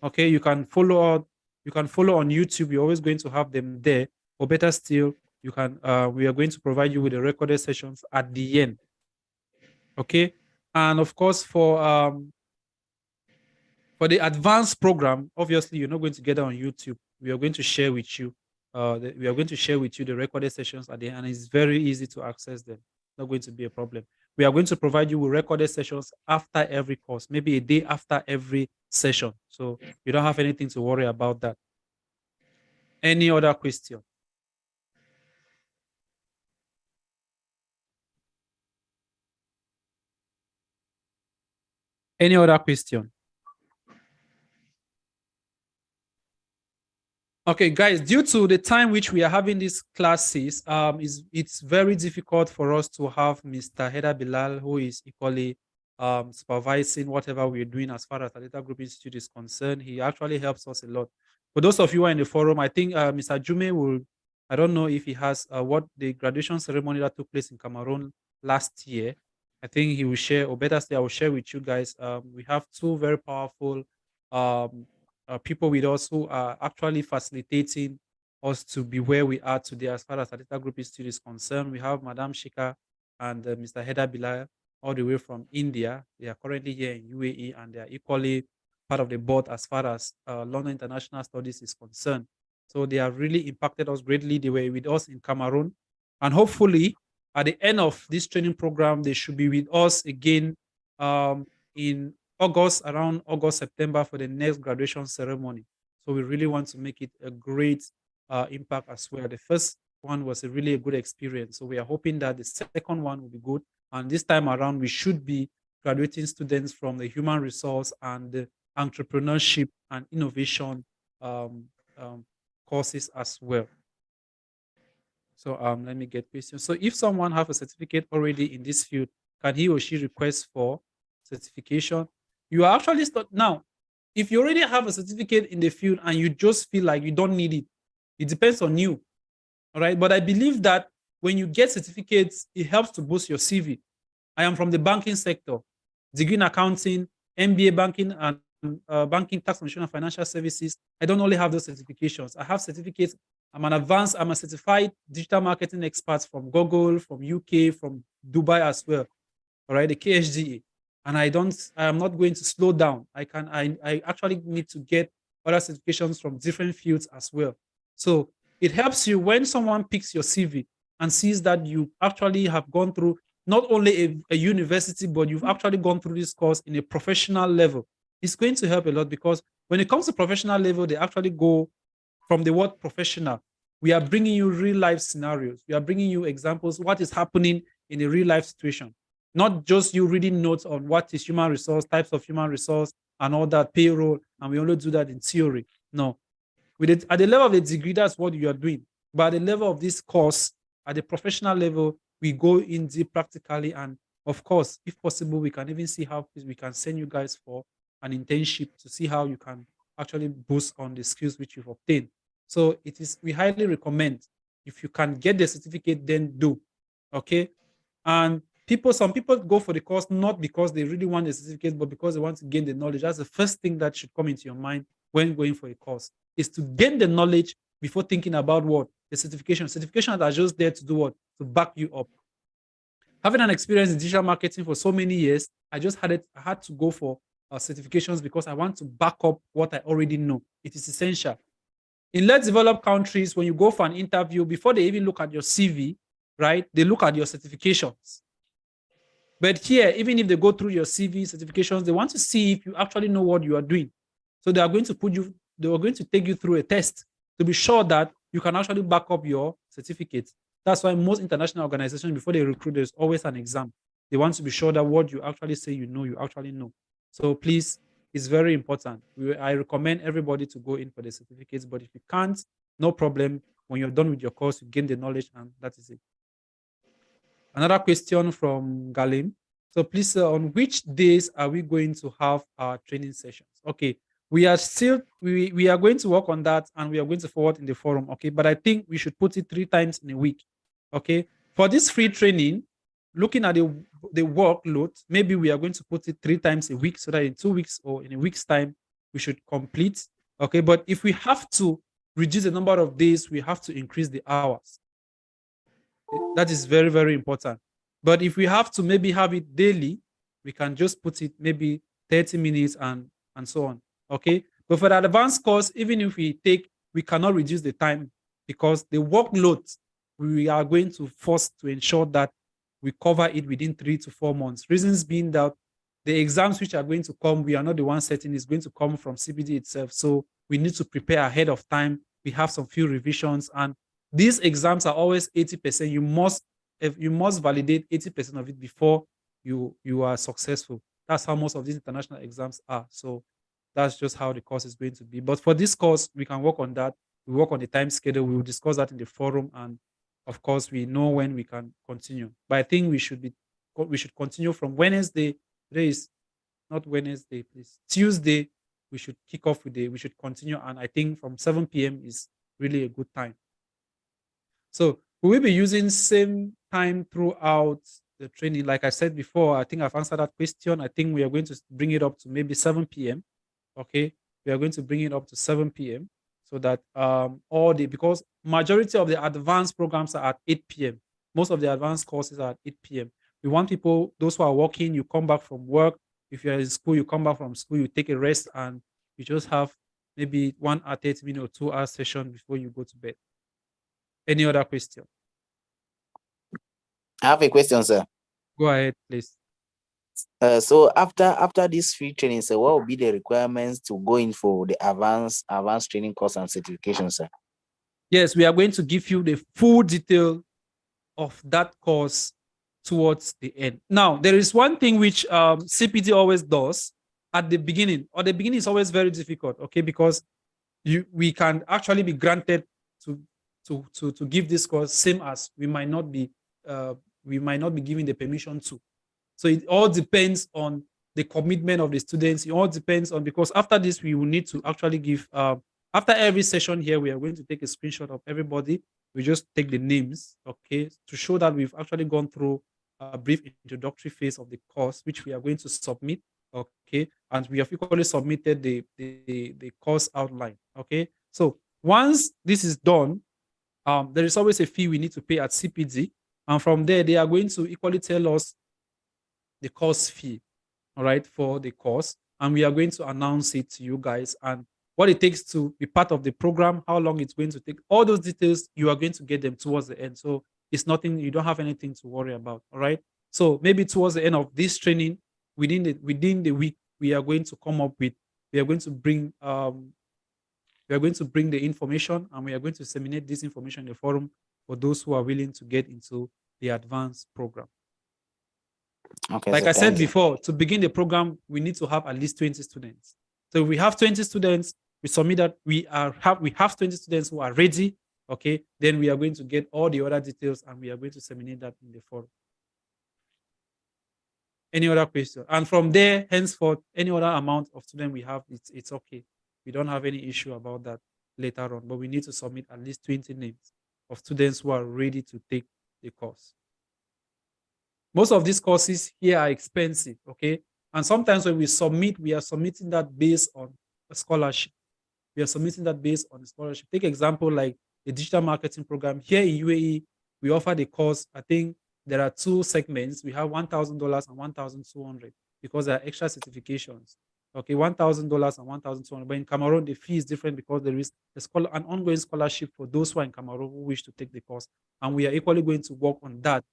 Okay, you can follow on YouTube. You're always going to have them there. Or better still, you can we are going to provide you with the recorded sessions at the end. Okay, and of course for the advanced program, obviously you're not going to get it on YouTube. We are going to share with you. We are going to share with you the recorded sessions at the end, and it's very easy to access them. Not going to be a problem. We are going to provide you with recorded sessions after every course, maybe a day after every session. So you don't have anything to worry about that. Any other question? Any other question? Okay, guys, due to the time which we are having these classes, it's very difficult for us to have Mr. Heda Bilal, who is equally supervising whatever we're doing as far as the Data Group Institute is concerned. He actually helps us a lot. For those of you who are in the forum, I think Mr. Jume will, I don't know if he has what the graduation ceremony that took place in Cameroon last year. I think he will share, or better say, I will share with you guys. We have two very powerful people with us who are actually facilitating us to be where we are today as far as the Data Group Institute is concerned. We have Madam Shika and Mr. Heda Bilal all the way from India. They are currently here in UAE, and they are equally part of the board as far as London International Studies is concerned. So they have really impacted us greatly. They were with us in Cameroon, and hopefully at the end of this training program, they should be with us again in August, around August, September for the next graduation ceremony. So we really want to make it a great impact as well. The first one was a really good experience. So we are hoping that the second one will be good. And this time around, we should be graduating students from the human resource and the entrepreneurship and innovation courses as well. So let me get questions. So if someone have a certificate already in this field, can he or she request for certification? You are actually now. If you already have a certificate in the field and you just feel like you don't need it, it depends on you. All right. But I believe that when you get certificates, it helps to boost your CV. I am from the banking sector, degree in accounting, MBA banking and banking, tax, and financial services. I don't only have those certifications. I have certificates. I'm a certified digital marketing expert from Google, from UK, from Dubai as well. All right, the KHDA. And I am not going to slow down. I actually need to get other certifications from different fields as well. So it helps you when someone picks your CV and sees that you actually have gone through not only a university, but you've actually gone through this course in a professional level. It's going to help a lot because when it comes to professional level, they actually go from the word professional. We are bringing you real life scenarios. We are bringing you examples, what is happening in a real life situation. Not just you reading notes on what is human resource, types of human resource, and all that payroll, and we only do that in theory. No. At the level of the degree, that's what you are doing. But at the level of this course, at the professional level, we go in deep practically. And of course, if possible, we can even see how we can send you guys for an internship to see how you can actually boost on the skills which you've obtained. So we highly recommend if you can get the certificate, then do. Okay. And Some people go for the course not because they really want the certificate, but because they want to gain the knowledge. That's the first thing that should come into your mind when going for a course, is to gain the knowledge before thinking about what? The certification. Certifications are just there to do what? To back you up. Having an experience in digital marketing for so many years, I had to go for certifications because I want to back up what I already know. It is essential. In less developed countries, when you go for an interview, before they even look at your CV, right, they look at your certifications. But here, even if they go through your CV certifications, they want to see if you actually know what you are doing. So they are going to take you through a test to be sure that you can actually back up your certificate. That's why most international organizations, before they recruit, there's always an exam. They want to be sure that what you actually say you actually know. So please, it's very important. I recommend everybody to go in for the certificates, but if you can't, no problem. When you're done with your course, you gain the knowledge, and that is it. Another question from Galim. So please, on which days are we going to have our training sessions? Okay, we are going to work on that, and we are going to forward in the forum. Okay, but I think we should put it 3 times in a week. Okay, for this free training, looking at the workload, maybe we are going to put it 3 times a week, so that in 2 weeks or in a week's time we should complete. Okay, but if we have to reduce the number of days, we have to increase the hours. That is very, very important. But if we have to maybe have it daily, we can just put it maybe 30 minutes and so on. Okay. But for the advanced course, even if we cannot reduce the time, because the workload, we are going to force to ensure that we cover it within 3 to 4 months. Reasons being that the exams which are going to come, we are not the one setting, is going to come from CBD itself. So we need to prepare ahead of time. We have some few revisions, and these exams are always 80%. You must validate 80% of it before you are successful. That's how most of these international exams are. So that's just how the course is going to be. But for this course, we can work on that. We work on the time schedule. We will discuss that in the forum, and of course, we know when we can continue. But I think we should continue from Wednesday. Today is not Wednesday, please. Tuesday, we should kick off we should continue, and I think from 7 p.m. is really a good time. So we will be using same time throughout the training. Like I said before, I think I've answered that question. I think we are going to bring it up to maybe 7 p.m. Okay, we are going to bring it up to 7 p.m. so that because majority of the advanced programs are at 8 p.m. Most of the advanced courses are at 8 p.m. We want people, those who are working, you come back from work. If you're in school, you come back from school, you take a rest, and you just have maybe 1 hour, 30 minute or 2 hour session before you go to bed. Any other question? I have a question, sir. Go ahead, please. So after this free training, sir, what will be the requirements to go in for the advanced training course and certification, sir? Yes, we are going to give you the full detail of that course towards the end. Now, there is one thing which CPT always does at the beginning, or the beginning is always very difficult, okay, because we can actually be granted to give this course, same as we might not be given the permission to. So it all depends on the commitment of the students. It all depends on, because after this, we will need to actually give, after every session here, we are going to take a screenshot of everybody. We just take the names, okay, to show that we've actually gone through a brief introductory phase of the course, which we are going to submit, okay, and we have equally submitted the course outline, okay. So once this is done, there is always a fee we need to pay at CPD, and from there, they are going to equally tell us the course fee, all right, for the course, and we are going to announce it to you guys, and what it takes to be part of the program, how long it's going to take, all those details, you are going to get them towards the end. So it's nothing, you don't have anything to worry about, all right? So maybe towards the end of this training, within the week, we are going to come up with, we are going to bring the information, and we are going to disseminate this information in the forum for those who are willing to get into the advanced program. Okay, like sir, I said thank you. before, to begin the program, we need to have at least 20 students. So if we have 20 students, we submit that we have 20 students who are ready, okay, then we are going to get all the other details, and we are going to disseminate that in the forum. Any other question? And from there, henceforth, any other amount of students we have, it's okay. We don't have any issue about that later on, but we need to submit at least 20 names of students who are ready to take the course. Most of these courses here are expensive, okay? And sometimes when we submit, we are submitting that based on a scholarship. We are submitting that based on a scholarship. Take example like the digital marketing program. Here in UAE, we offer the course. I think there are 2 segments. We have $1,000 and 1,200 because there are extra certifications. Okay, $1,000 and 1,200. But in Cameroon, the fee is different because there is an ongoing scholarship for those who are in Cameroon who wish to take the course. And we are equally going to work on that.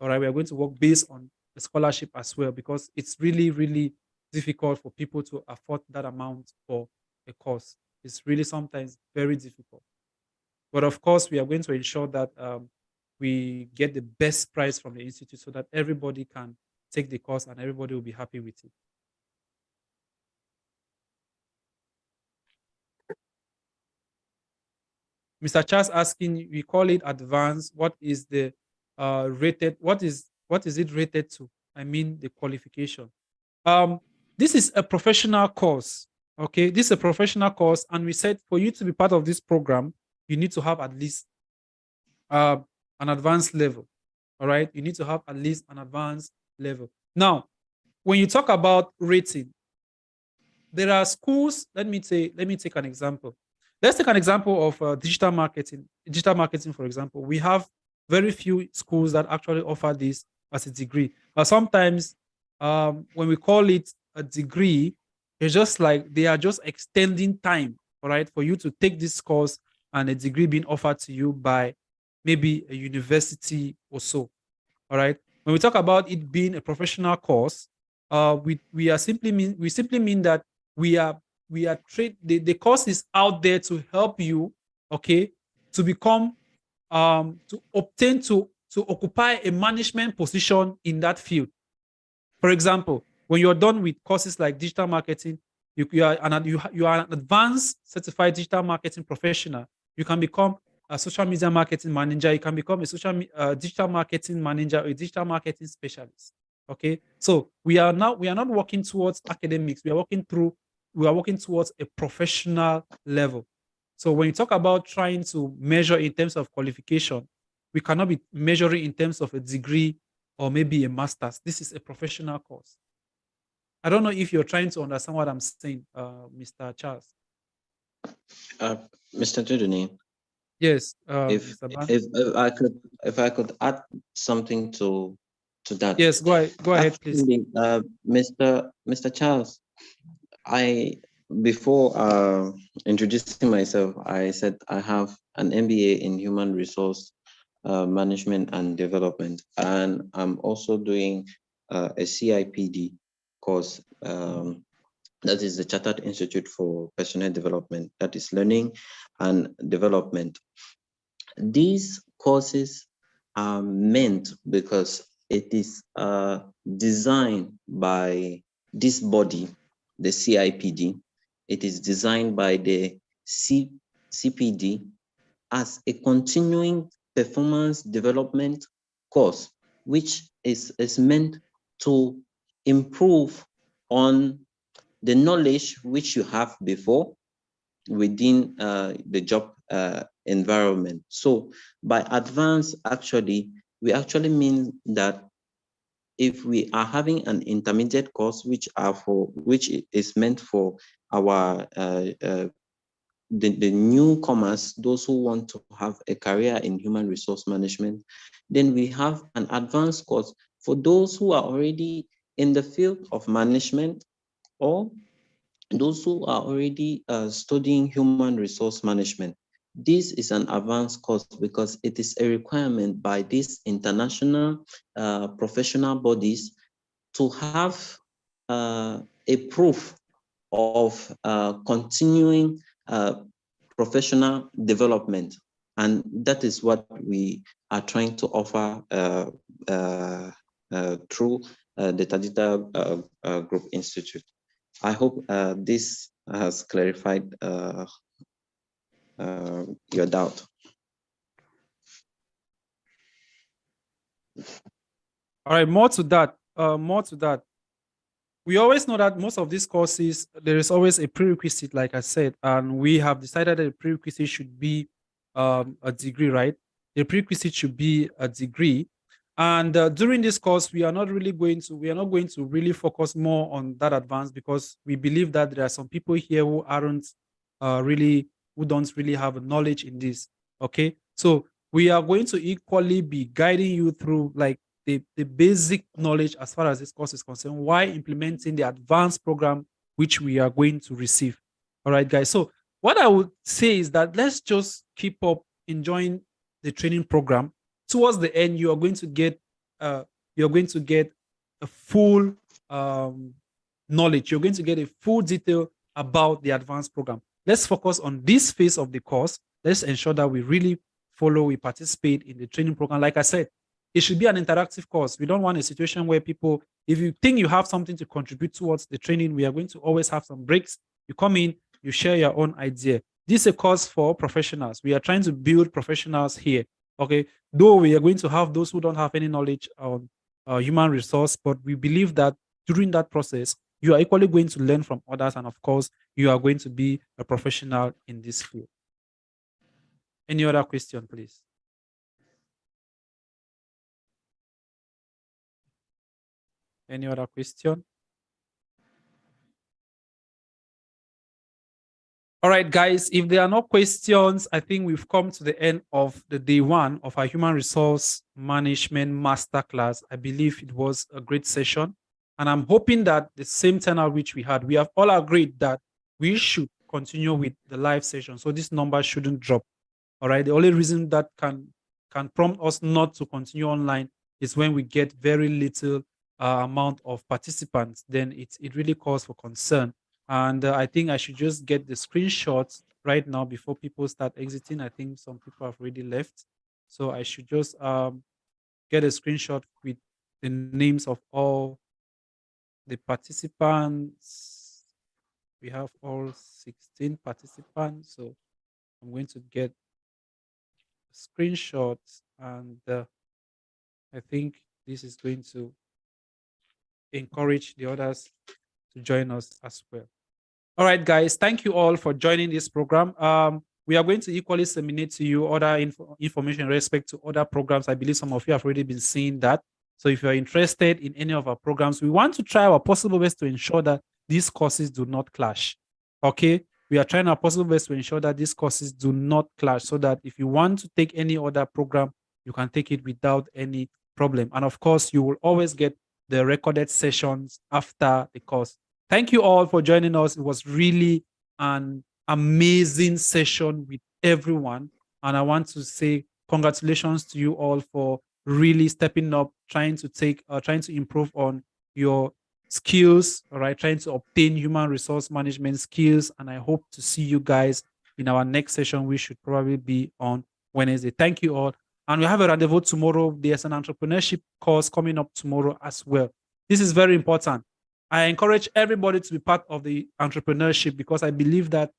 All right, we are going to work based on the scholarship as well because it's really, really difficult for people to afford that amount for a course. It's really sometimes very difficult. But of course, we are going to ensure that we get the best price from the institute so that everybody can take the course and everybody will be happy with it. Mr. Charles asking, we call it advanced. What is the rated? What is it rated to? I mean, the qualification. This is a professional course. Okay, this is a professional course, and we said for you to be part of this program, you need to have at least an advanced level. All right, you need to have at least an advanced level. Now, when you talk about rating, there are schools. Let me take an example. Let's take an example of digital marketing. Digital marketing, for example, we have very few schools that actually offer this as a degree. But sometimes when we call it a degree, it's just like they are just extending time, all right, for you to take this course and a degree being offered to you by maybe a university or so. All right. When we talk about it being a professional course, we simply mean that we are the course is out there to help you, okay, to become to obtain to occupy a management position in that field. For example, when you're done with courses like digital marketing, you are an advanced certified digital marketing professional. You can become a social media marketing manager. You can become a digital marketing manager or a digital marketing specialist. Okay, so we are not working towards academics. We are working towards a professional level. So when you talk about trying to measure in terms of qualification, we cannot be measuring in terms of a degree or maybe a master's. This is a professional course. I don't know if you're trying to understand what I'm saying, Mr. Charles. Mr. Judini, yes, if Mr. Ban. if I could add something to that. Yes, go ahead, please. Actually, Mr. Charles, before introducing myself, I said I have an MBA in Human Resource Management and Development, and I'm also doing a CIPD course. That is the Chartered Institute for Personnel Development. That is learning and development. These courses are meant because it is designed by this body, the CIPD. It is designed by the CPD as a continuing performance development course, which is meant to improve on the knowledge which you have before within the job environment. So by advance, actually, we actually mean that if we are having an intermediate course, which is meant for our the newcomers, those who want to have a career in human resource management, then we have an advanced course for those who are already in the field of management or those who are already studying human resource management. This is an advanced course because it is a requirement by these international professional bodies to have a proof of continuing professional development. And that is what we are trying to offer through the Tadita Group Institute. I hope this has clarified your doubt. All right, more to that. We always know that most of these courses, there is always a prerequisite, like I said, and we have decided that the prerequisite should be a degree, right? The prerequisite should be a degree. And during this course, we are not going to really focus more on that advance, because we believe that there are some people here who aren't who don't really have knowledge in this. Okay, so we are going to equally be guiding you through like the basic knowledge as far as this course is concerned, while implementing the advanced program which we are going to receive. All right, guys. So what I would say is that let's just keep up enjoying the training program. Towards the end, you're going to get a full knowledge. You're going to get a full detail about the advanced program. Let's focus on this phase of the course. Let's ensure that we really we participate in the training program. Like I said, it should be an interactive course. We don't want a situation where people, if you think you have something to contribute towards the training, we are going to always have some breaks. You come in, you share your own idea. This is a course for professionals. We are trying to build professionals here. Okay, though we are going to have those who don't have any knowledge on human resource, but we believe that during that process, you are equally going to learn from others, and of course, you are going to be a professional in this field. Any other question, please? Any other question? All right, guys, if there are no questions, I think we've come to the end of the day one of our Human Resource Management Masterclass. I believe it was a great session. And I'm hoping that the same turnout which we had, we have all agreed that we should continue with the live session. So this number shouldn't drop. All right. The only reason that can prompt us not to continue online is when we get very little amount of participants. Then it really calls for concern. And I think I should just get the screenshots right now before people start exiting. I think some people have already left. So I should just get a screenshot with the names of all the participants. We have all 16 participants. So I'm going to get screenshots, and I think this is going to encourage the others to join us as well. All right, guys, thank you all for joining this program. We are going to equally disseminate to you other information in respect to other programs. I believe some of you have already been seeing that. So if you're interested in any of our programs, we want to try our possible best to ensure that these courses do not clash. Okay, we are trying our possible best to ensure that these courses do not clash, so that if you want to take any other program, you can take it without any problem. And of course, you will always get the recorded sessions after the course. Thank you all for joining us. It was really an amazing session with everyone. And I want to say congratulations to you all for really stepping up, trying to improve on your skills, all right, trying to obtain human resource management skills. And I hope to see you guys in our next session, which should probably be on Wednesday. Thank you all. And we have a rendezvous tomorrow. There's an entrepreneurship course coming up tomorrow as well. This is very important. I encourage everybody to be part of the entrepreneurship, because I believe that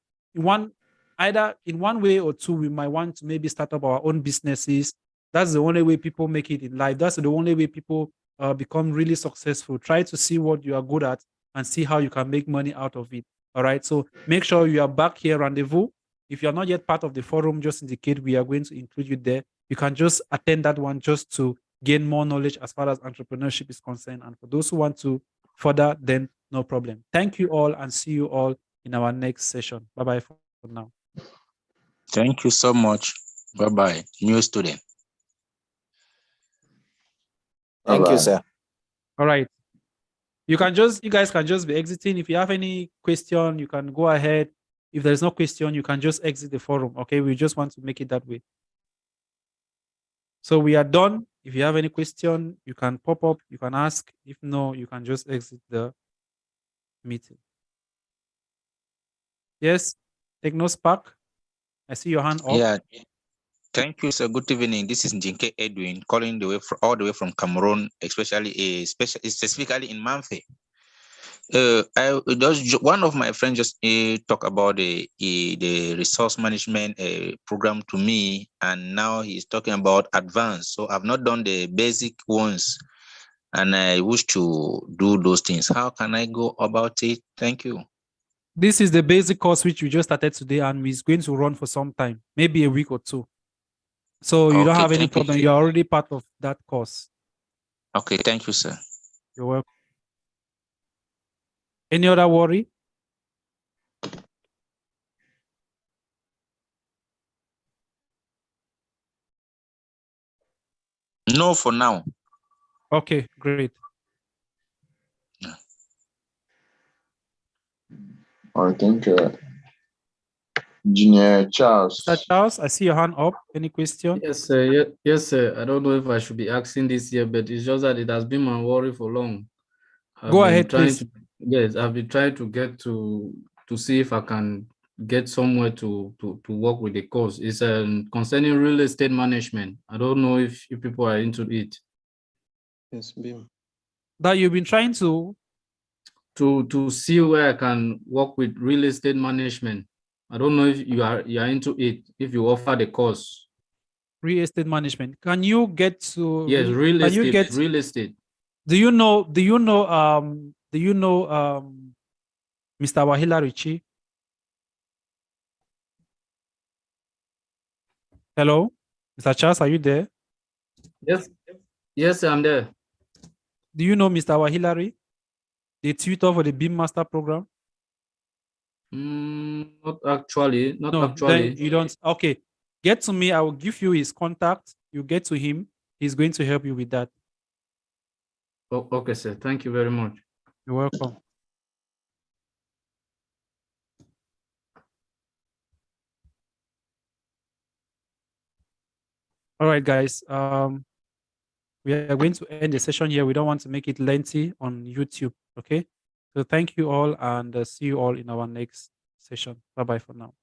either in one way or two, we might want to maybe start up our own businesses. That's the only way people make it in life. That's the only way people become really successful. Try to see what you are good at and see how you can make money out of it. All right. So make sure you are back here, rendezvous. If you're not yet part of the forum, just indicate. We are going to include you there. You can just attend that one just to gain more knowledge as far as entrepreneurship is concerned. And for those who want to further, then no problem. Thank you all, and see you all in our next session. Bye-bye for now. Thank you so much. Bye-bye, new student. Thank you, sir. All right. You guys can just be exiting. If you have any question, you can go ahead. If there's no question, you can just exit the forum. Okay, we just want to make it that way. So we are done. If you have any question, you can pop up, you can ask. If no, you can just exit the meeting. Yes, Technospark. I see your hand up. Yeah. Thank you, sir. Good evening. This is Njinke Edwin calling all the way from Cameroon, specifically in Manfe. One of my friends just talked about the resource management program to me, and now he's talking about advanced. So I've not done the basic ones, and I wish to do those things. How can I go about it? Thank you. This is the basic course which we just started today, and it's going to run for some time, maybe a week or two. So you don't have any problem. You're already part of that course. Okay, thank you, sir. You're welcome. Any other worry? No, for now. Okay, great. I think Engineer Charles. Mr. Charles, I see your hand up. Any question? Yes, sir. Yes, sir. I don't know if I should be asking this here, but it's just that it has been my worry for long. Go ahead, please. Yes, I've been trying to get to see if I can get somewhere to work with the course. It's concerning real estate management. I don't know if people are into it. Yes, Bim. That you've been trying to see where I can work with real estate management. I don't know if you are into it, if you offer the course. Real estate management. Can you get to Yes, real can estate. You get, real estate. Do you know Mr. Wahila Richie? Hello? Mr. Charles, are you there? Yes. Yes, I'm there. Do you know Mr. Wahilari, the tutor for the Beam Master program? Not actually. Not No, actually. then you don't. Okay. Get to me. I will give you his contact. You get to him. He's going to help you with that. Oh, okay, sir. Thank you very much. You're welcome. All right, guys. We are going to end the session here. We don't want to make it lengthy on YouTube. Okay. So thank you all, and see you all in our next session. Bye-bye for now.